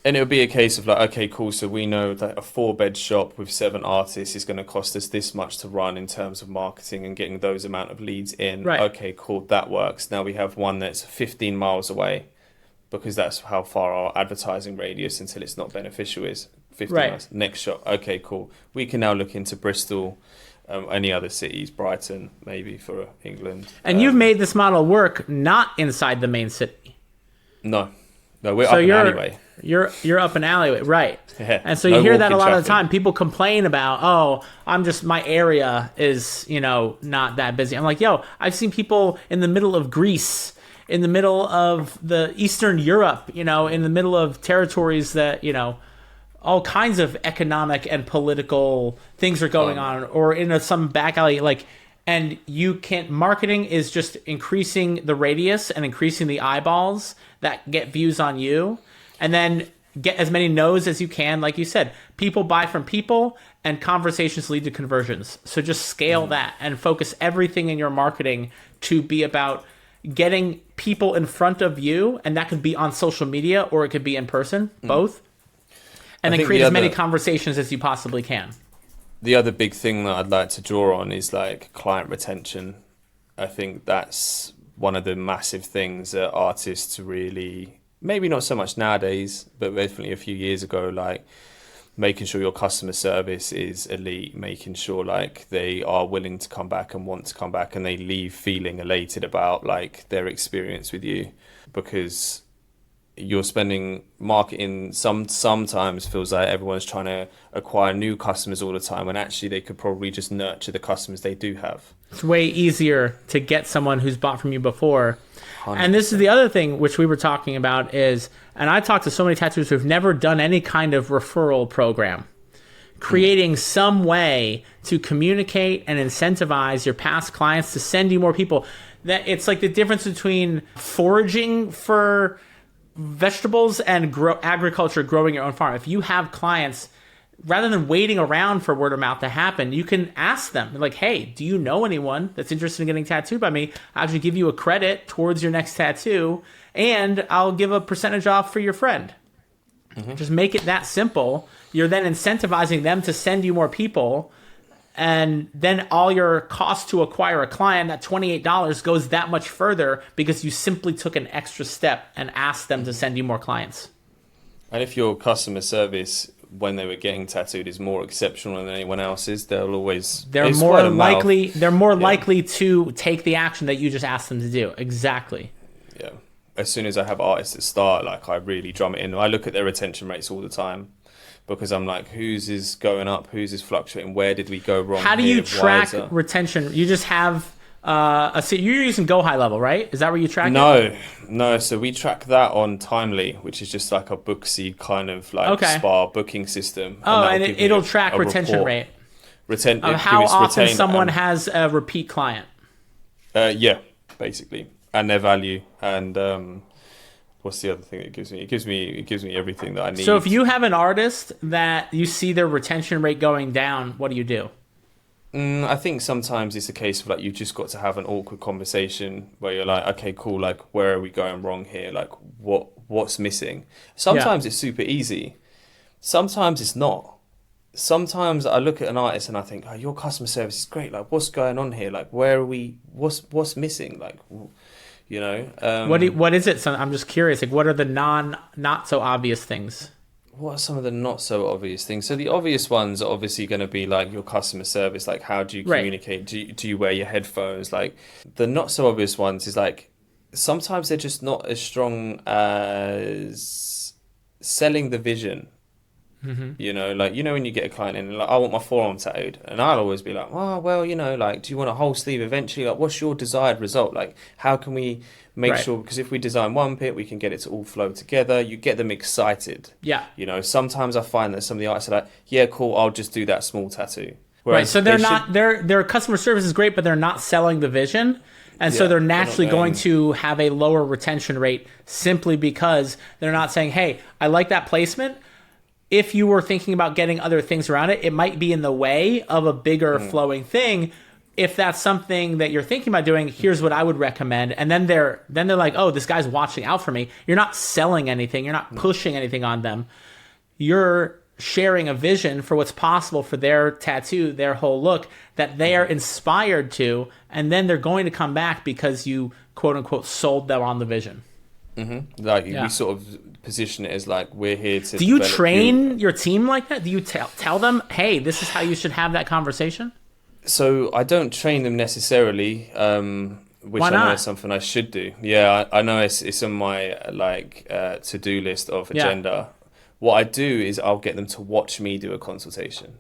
And it would be a case of like, okay, cool. So we know that a 4-bed shop with 7 artists is going to cost us this much to run in terms of marketing and getting those amount of leads in. Right. Okay, cool. That works. Now we have one that's 15 miles away because that's how far our advertising radius until it's not beneficial is. 15 miles. Next shop. Okay, cool. We can now look into Bristol, any other cities, Brighton, maybe for England. And you've made this model work not inside the main city. No. No, we're So up an you're alleyway. you're up an alleyway, right? Yeah. And so No you hear that a walking lot of the traffic. time. People complain about, oh, my area is, not that busy. I'm like, yo, I've seen people in the middle of Greece, in the middle of the Eastern Europe, in the middle of territories that, all kinds of economic and political things are going on, or in some back alley, like, and you can't. Marketing is just increasing the radius and increasing the eyeballs that get views on you, and then get as many no's as you can. Like you said, people buy from people, and conversations lead to conversions. So just scale that and focus everything in your marketing to be about getting people in front of you, and that could be on social media or it could be in person, both. And then create as many conversations as you possibly can. The other big thing that I'd like to draw on is like client retention. I think that's one of the massive things that artists really, maybe not so much nowadays, but definitely a few years ago, like making sure your customer service is elite, making sure like they are willing to come back and want to come back, and they leave feeling elated about like their experience with you, because you're spending marketing sometimes feels like everyone's trying to acquire new customers all the time, when actually they could probably just nurture the customers they do have. It's way easier to get someone who's bought from you before. 100%. And this is the other thing which we were talking about is, and I talked to so many tattooers who've never done any kind of referral program, creating some way to communicate and incentivize your past clients to send you more people. That it's like the difference between foraging for vegetables and agriculture, growing your own farm. If you have clients, rather than waiting around for word of mouth to happen, you can ask them, like, hey, do you know anyone that's interested in getting tattooed by me? I'll actually give you a credit towards your next tattoo, and I'll give a percentage off for your friend. Just make it that simple. You're then incentivizing them to send you more people, and then all your cost to acquire a client, that $28, goes that much further because you simply took an extra step and asked them to send you more clients. And if your customer service when they were getting tattooed is more exceptional than anyone else's, they're more likely to take the action that you just asked them to do. Exactly. Yeah. As soon as I have artists that start, like I really drum it in. I look at their retention rates all the time, because I'm like, whose is going up, whose is fluctuating, where did we go wrong? How do you track retention? You just have you're using Go High Level, right? Is that where you track it? No. So we track that on Timely, which is just like a Booksy kind of like spa booking system. And it'll track retention rate. How often someone has a repeat client. Yeah, basically, and their value, and what's the other thing it gives me? It gives me everything that I need. So if you have an artist that you see their retention rate going down, what do you do? I think sometimes it's a case of like you've just got to have an awkward conversation where you're like, okay, cool, like where are we going wrong here? Like what's missing? Sometimes it's super easy. Sometimes it's not. Sometimes I look at an artist and I think, oh, your customer service is great. Like what's going on here? Like where are we? What's missing? Like, you know. What is it? So I'm just curious. Like what are the not so obvious things? What are some of the not so obvious things? So the obvious ones are obviously going to be like your customer service, like how do you communicate? Right. Do you wear your headphones? Like the not so obvious ones is like sometimes they're just not as strong as selling the vision. You know, like, you know, when you get a client in and like, I want my forearm tattooed, and I'll always be like, oh, well, you know, like, do you want a whole sleeve eventually? Like, what's your desired result? Like, how can we make sure, because if we design one bit, we can get it to all flow together. You get them excited. Yeah. You know, sometimes I find that some of the artists are like, yeah, cool, I'll just do that small tattoo. Whereas so their customer service is great, but they're not selling the vision. And so they're naturally going to have a lower retention rate simply because they're not saying, hey, I like that placement. If you were thinking about getting other things around it, it might be in the way of a bigger flowing thing. If that's something that you're thinking about doing, here's what I would recommend. And then they're like, oh, this guy's watching out for me. You're not selling anything. You're not pushing anything on them. You're sharing a vision for what's possible for their tattoo, their whole look, that they are inspired to. And then they're going to come back because you, quote unquote, sold them on the vision. Like we sort of position it as like, we're here to. Do you train your team like that? Do you tell them, hey, this is how you should have that conversation? So I don't train them necessarily. which Why I know not? is something I should do. Yeah, I know it's on my to-do list of agenda. What I do is I'll get them to watch me do a consultation.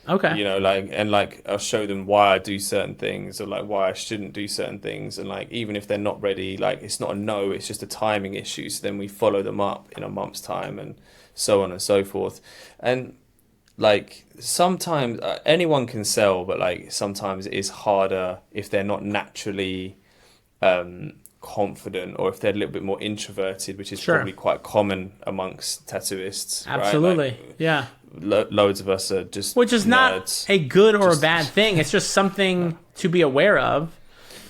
Okay. You know, like I'll show them why I do certain things, or like why I shouldn't do certain things, and like even if they're not ready, like it's not a no, it's just a timing issue. So then we follow them up in a month's time, and so on and so forth. And like sometimes anyone can sell, but like sometimes it is harder if they're not naturally confident, or if they're a little bit more introverted, which is probably quite common amongst tattooists. Absolutely. Right? Like, yeah. Loads of us are just Which is nerds. not a good or a bad thing. It's just something to be aware of.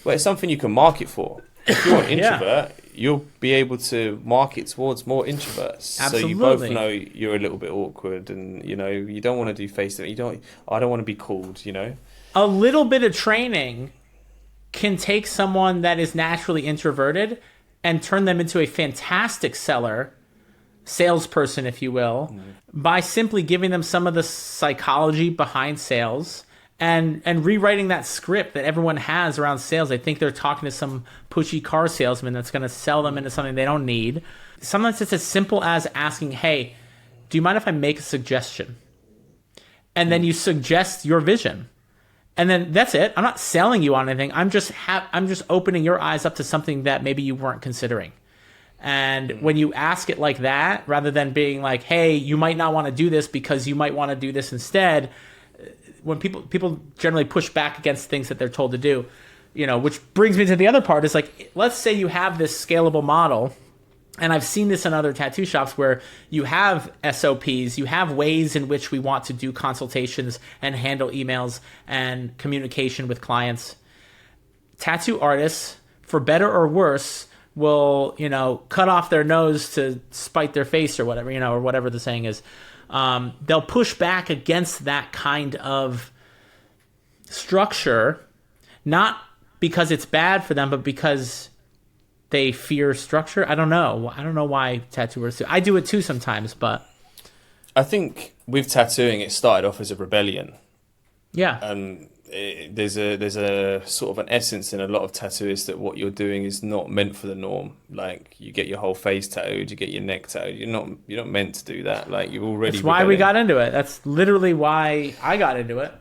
Well, it's something you can market for. If you're an introvert, you'll be able to market towards more introverts. Absolutely. So you both know you're a little bit awkward, and you know you don't want to do face to. I don't want to be called. You know, a little bit of training can take someone that is naturally introverted and turn them into a fantastic salesperson, if you will, by simply giving them some of the psychology behind sales and rewriting that script that everyone has around sales. They think they're talking to some pushy car salesman that's going to sell them into something they don't need. Sometimes it's as simple as asking, hey, do you mind if I make a suggestion? And then you suggest your vision. And then that's it. I'm not selling you on anything. I'm just opening your eyes up to something that maybe you weren't considering. And when you ask it like that, rather than being like, hey, you might not want to do this because you might want to do this instead, when people generally push back against things that they're told to do, you know, which brings me to the other part is like, let's say you have this scalable model. And I've seen this in other tattoo shops where you have SOPs, you have ways in which we want to do consultations and handle emails and communication with clients. Tattoo artists, for better or worse, will, you know, cut off their nose to spite their face or whatever, you know, or whatever the saying is. They'll push back against that kind of structure, not because it's bad for them, but because they fear structure. I don't know why tattooers do. I do it too sometimes, but I think with tattooing, it started off as a rebellion. Yeah. There's a sort of an essence in a lot of tattooists that what you're doing is not meant for the norm. Like you get your whole face tattooed, you get your neck tattooed. You're not meant to do that. Like you're already. That's why we got into it. That's literally why I got into it.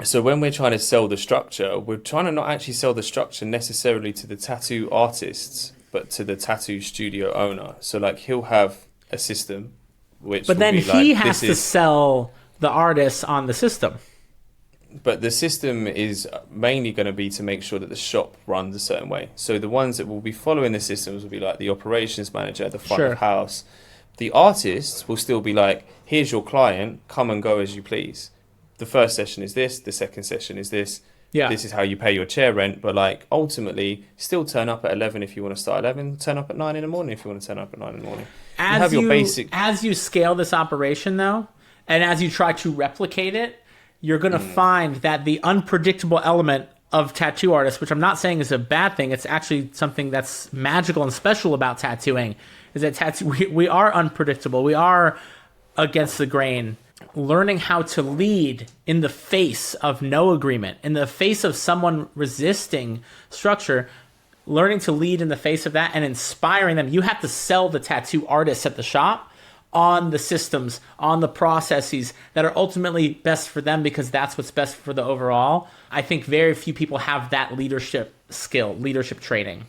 So when we're trying to sell the structure, we're trying to not actually sell the structure necessarily to the tattoo artists, but to the tattoo studio owner. So like he'll have a system, which but then he has to sell the artists on the system. But the system is mainly going to be to make sure that the shop runs a certain way. So the ones that will be following the systems will be like the operations manager, the front of house. The artists will still be like, here's your client, come and go as you please. The first session is this, the second session is this. Yeah. This is how you pay your chair rent. But like ultimately, still turn up at 11 if you want to start at 11, turn up at 9 in the morning if you want to turn up at 9 in the morning. As you scale this operation though, and as you try to replicate it, you're going to find that the unpredictable element of tattoo artists, which I'm not saying is a bad thing, it's actually something that's magical and special about tattooing, is that we are unpredictable. We are against the grain. Learning how to lead in the face of no agreement, in the face of someone resisting structure, learning to lead in the face of that and inspiring them. You have to sell the tattoo artists at the shop on the systems, on the processes that are ultimately best for them because that's what's best for the overall. I think very few people have that leadership skill, leadership training.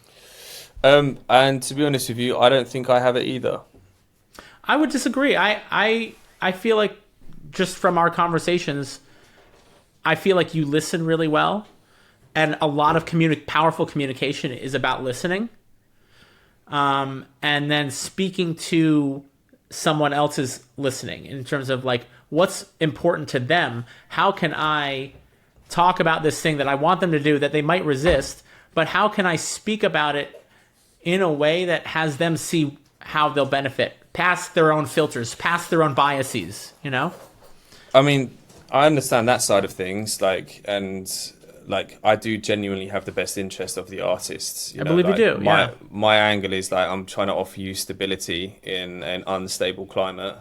And to be honest with you, I don't think I have it either. I would disagree. I feel like just from our conversations, I feel like you listen really well. And a lot of powerful communication is about listening. And then speaking to someone else's listening in terms of like what's important to them. How can I talk about this thing that I want them to do that they might resist, but how can I speak about it in a way that has them see how they'll benefit past their own filters, past their own biases, you know? I mean, I understand that side of things, I do genuinely have the best interest of the artists. I believe you do. My angle is like I'm trying to offer you stability in an unstable climate.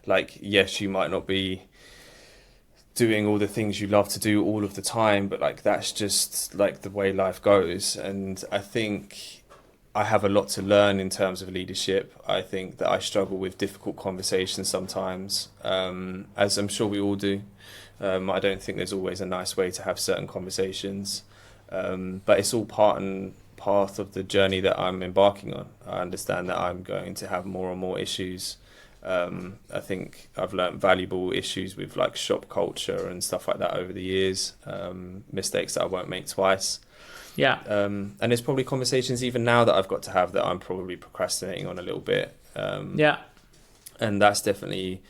Like, yes, you might not be doing all the things you love to do all of the time, but like that's just like the way life goes. And I think I have a lot to learn in terms of leadership. I think that I struggle with difficult conversations sometimes, as I'm sure we all do. I don't think there's always a nice way to have certain conversations, but it's all part of the journey that I'm embarking on. I understand that I'm going to have more and more issues. I think I've learned valuable issues with like shop culture and stuff like that over the years, mistakes that I won't make twice. Yeah. And there's probably conversations even now that I've got to have that I'm probably procrastinating on a little bit. Yeah. And that's definitely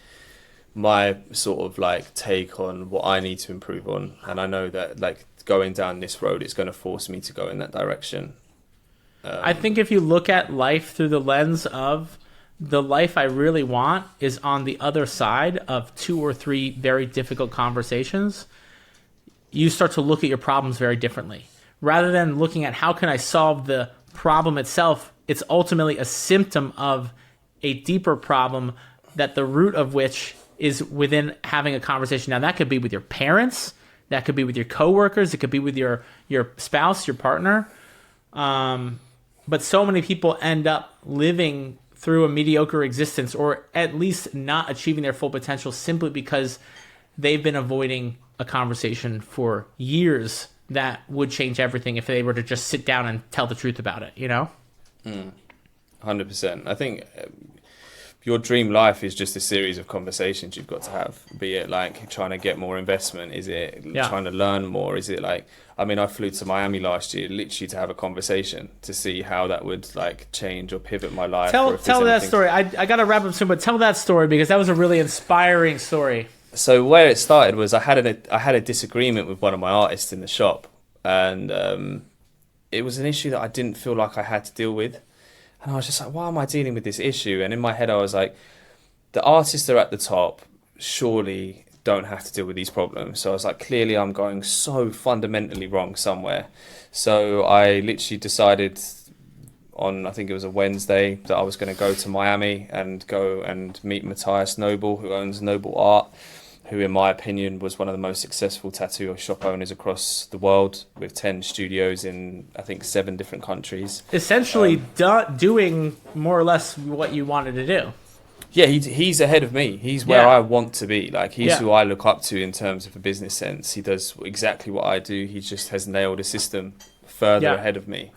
my sort of like take on what I need to improve on. And I know that like going down this road, it's going to force me to go in that direction. I think if you look at life through the lens of the life I really want is on the other side of 2 or 3 very difficult conversations, you start to look at your problems very differently. Rather than looking at how can I solve the problem itself, it's ultimately a symptom of a deeper problem that the root of which is within having a conversation. Now, that could be with your parents, that could be with your coworkers, it could be with your spouse, your partner. But so many people end up living through a mediocre existence, or at least not achieving their full potential simply because they've been avoiding a conversation for years that would change everything if they were to just sit down and tell the truth about it, you know? 100%. I think your dream life is just a series of conversations you've got to have, be it like trying to get more investment, is it trying to learn more, is it like, I mean, I flew to Miami last year literally to have a conversation to see how that would like change or pivot my life. Tell that story. I got to wrap up soon, but tell that story because that was a really inspiring story. So where it started was I had a disagreement with one of my artists in the shop, and it was an issue that I didn't feel like I had to deal with. And I was just like, why am I dealing with this issue? And in my head, I was like, the artists are at the top, surely don't have to deal with these problems. So I was like, clearly I'm going so fundamentally wrong somewhere. So I literally decided on, I think it was a Wednesday, that I was going to go to Miami and go and meet Matthias Noble, who owns Noble Art, who in my opinion was one of the most successful tattoo shop owners across the world, with 10 studios in, I think, 7 different countries. Essentially doing more or less what you wanted to do. Yeah, he's ahead of me. He's where I want to be. Like, he's who I look up to in terms of a business sense. He does exactly what I do. He just has nailed a system further ahead of me.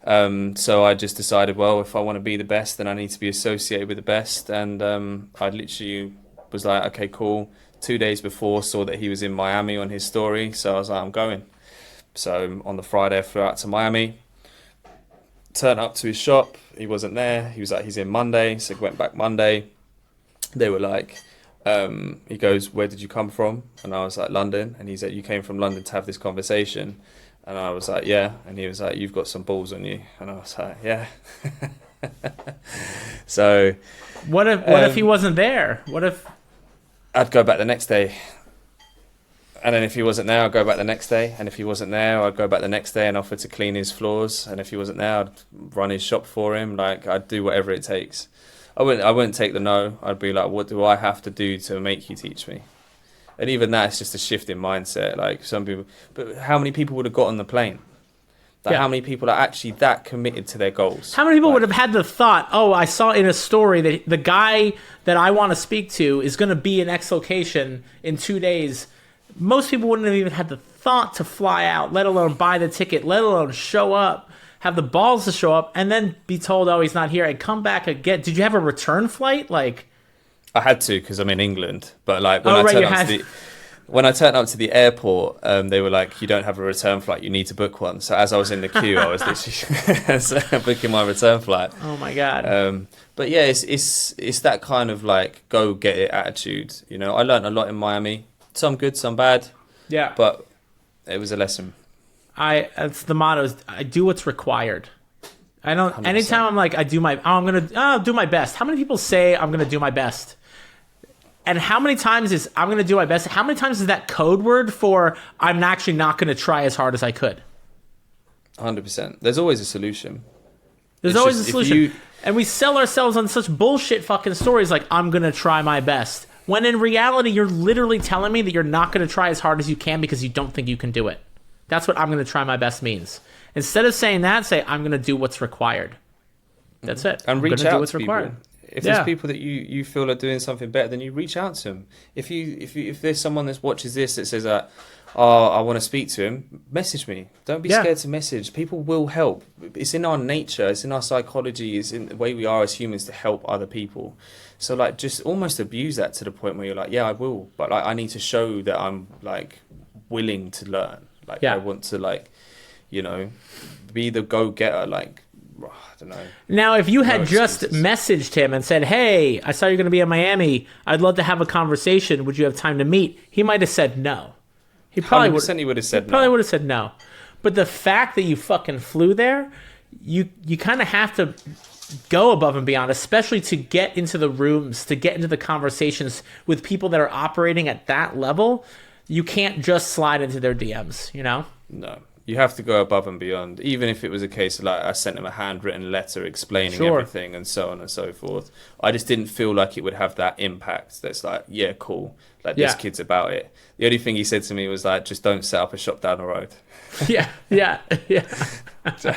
So I just decided, well, if I want to be the best, then I need to be associated with the best. And I literally was like, okay, cool. 2 days before, saw that he was in Miami on his story. So I was like, I'm going. So on the Friday, I flew out to Miami. Turned up to his shop. He wasn't there. He was like, he's in Monday. So went back Monday. They were like, he goes, where did you come from? And I was like, London. And he's like, you came from London to have this conversation? And I was like, yeah. And he was like, you've got some balls on you. And I was like, yeah. So what if he wasn't there? What if I'd go back the next day? And then if he wasn't there, I'd go back the next day. And if he wasn't there, I'd go back the next day and offer to clean his floors. And if he wasn't there, I'd run his shop for him. Like, I'd do whatever it takes. I wouldn't take the no. I'd be like, what do I have to do to make you teach me? And even that's just a shift in mindset. Like, some people, but how many people would have got on the plane? Like, how many people are actually that committed to their goals? How many people would have had the thought, oh, I saw in a story that the guy that I want to speak to is going to be in X location in 2 days. Most people wouldn't have even had the thought to fly out, let alone buy the ticket, let alone show up, have the balls to show up, and then be told, oh, he's not here, and come back again. Did you have a return flight? Like, I had to, because I'm in England. But like when I turned up to the airport, they were like, you don't have a return flight, you need to book one. So as I was in the queue, I was literally booking my return flight. Oh my God. But yeah, it's that kind of like go get it attitude. You know, I learned a lot in Miami. Some good, some bad. Yeah. But it was a lesson. It's the motto is I do what's required. I don't. 100%. Anytime I'm like I'll do my best. How many people say I'm gonna do my best? And how many times is I'm gonna do my best? How many times is that code word for I'm actually not gonna try as hard as I could? 100%. There's always a solution. There's always a solution. And we sell ourselves on such bullshit fucking stories like I'm gonna try my best. When in reality, you're literally telling me that you're not going to try as hard as you can because you don't think you can do it. That's what I'm going to try my best means. Instead of saying that, say, I'm going to do what's required. That's it. And reach out to people. Required. If there's people that you feel are doing something better, then you reach out to them. If there's someone that watches this that says that, oh, I want to speak to him, message me. Don't be scared to message. People will help. It's in our nature. It's in our psychology. It's in the way we are as humans to help other people. So like, just almost abuse that to the point where you're like, yeah, I will, but like, I need to show that I'm like willing to learn. Like, I want to like, you know, be the go-getter. Like, I don't know. Now, if you had just messaged him and said, hey, I saw you're going to be in Miami. I'd love to have a conversation. Would you have time to meet? He might have said no. He probably would have said no. Probably would have said no. But the fact that you fucking flew there, you kind of have to go above and beyond, especially to get into the rooms, to get into the conversations with people that are operating at that level. You can't just slide into their DMs, you know? No. You have to go above and beyond, even if it was a case of like I sent him a handwritten letter explaining everything and so on and so forth. I just didn't feel like it would have that impact. That's like, yeah, cool. Like this kid's about it. The only thing he said to me was like, just don't set up a shop down the road. Yeah. So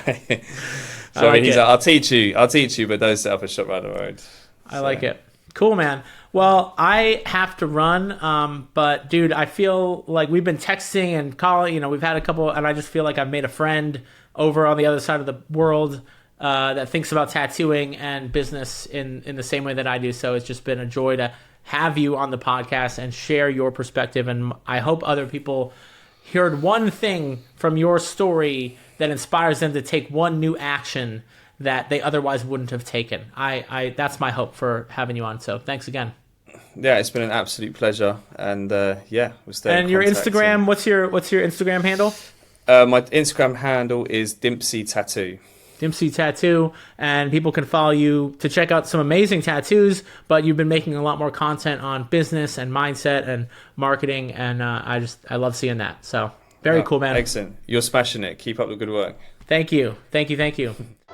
he's like, I'll teach you, but don't set up a shop down the road. I like it. Cool, man. Well, I have to run, but dude, I feel like we've been texting and calling, you know, we've had a couple, and I just feel like I've made a friend over on the other side of the world that thinks about tattooing and business in the same way that I do. So it's just been a joy to have you on the podcast and share your perspective. And I hope other people heard one thing from your story that inspires them to take one new action that they otherwise wouldn't have taken. That's my hope for having you on. So thanks again. Yeah, it's been an absolute pleasure, and we'll stay. And your Instagram, what's your Instagram handle? My Instagram handle is Dimpsey Tattoo. Dimpsey Tattoo, and people can follow you to check out some amazing tattoos. But you've been making a lot more content on business and mindset and marketing, and I love seeing that. So very cool, man. Excellent. You're smashing it. Keep up the good work. Thank you.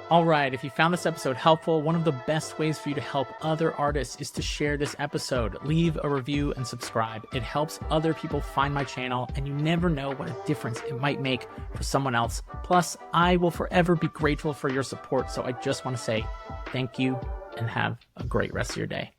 All right, if you found this episode helpful, one of the best ways for you to help other artists is to share this episode. Leave a review and subscribe. It helps other people find my channel, and you never know what a difference it might make for someone else. Plus, I will forever be grateful for your support, so I just want to say thank you and have a great rest of your day.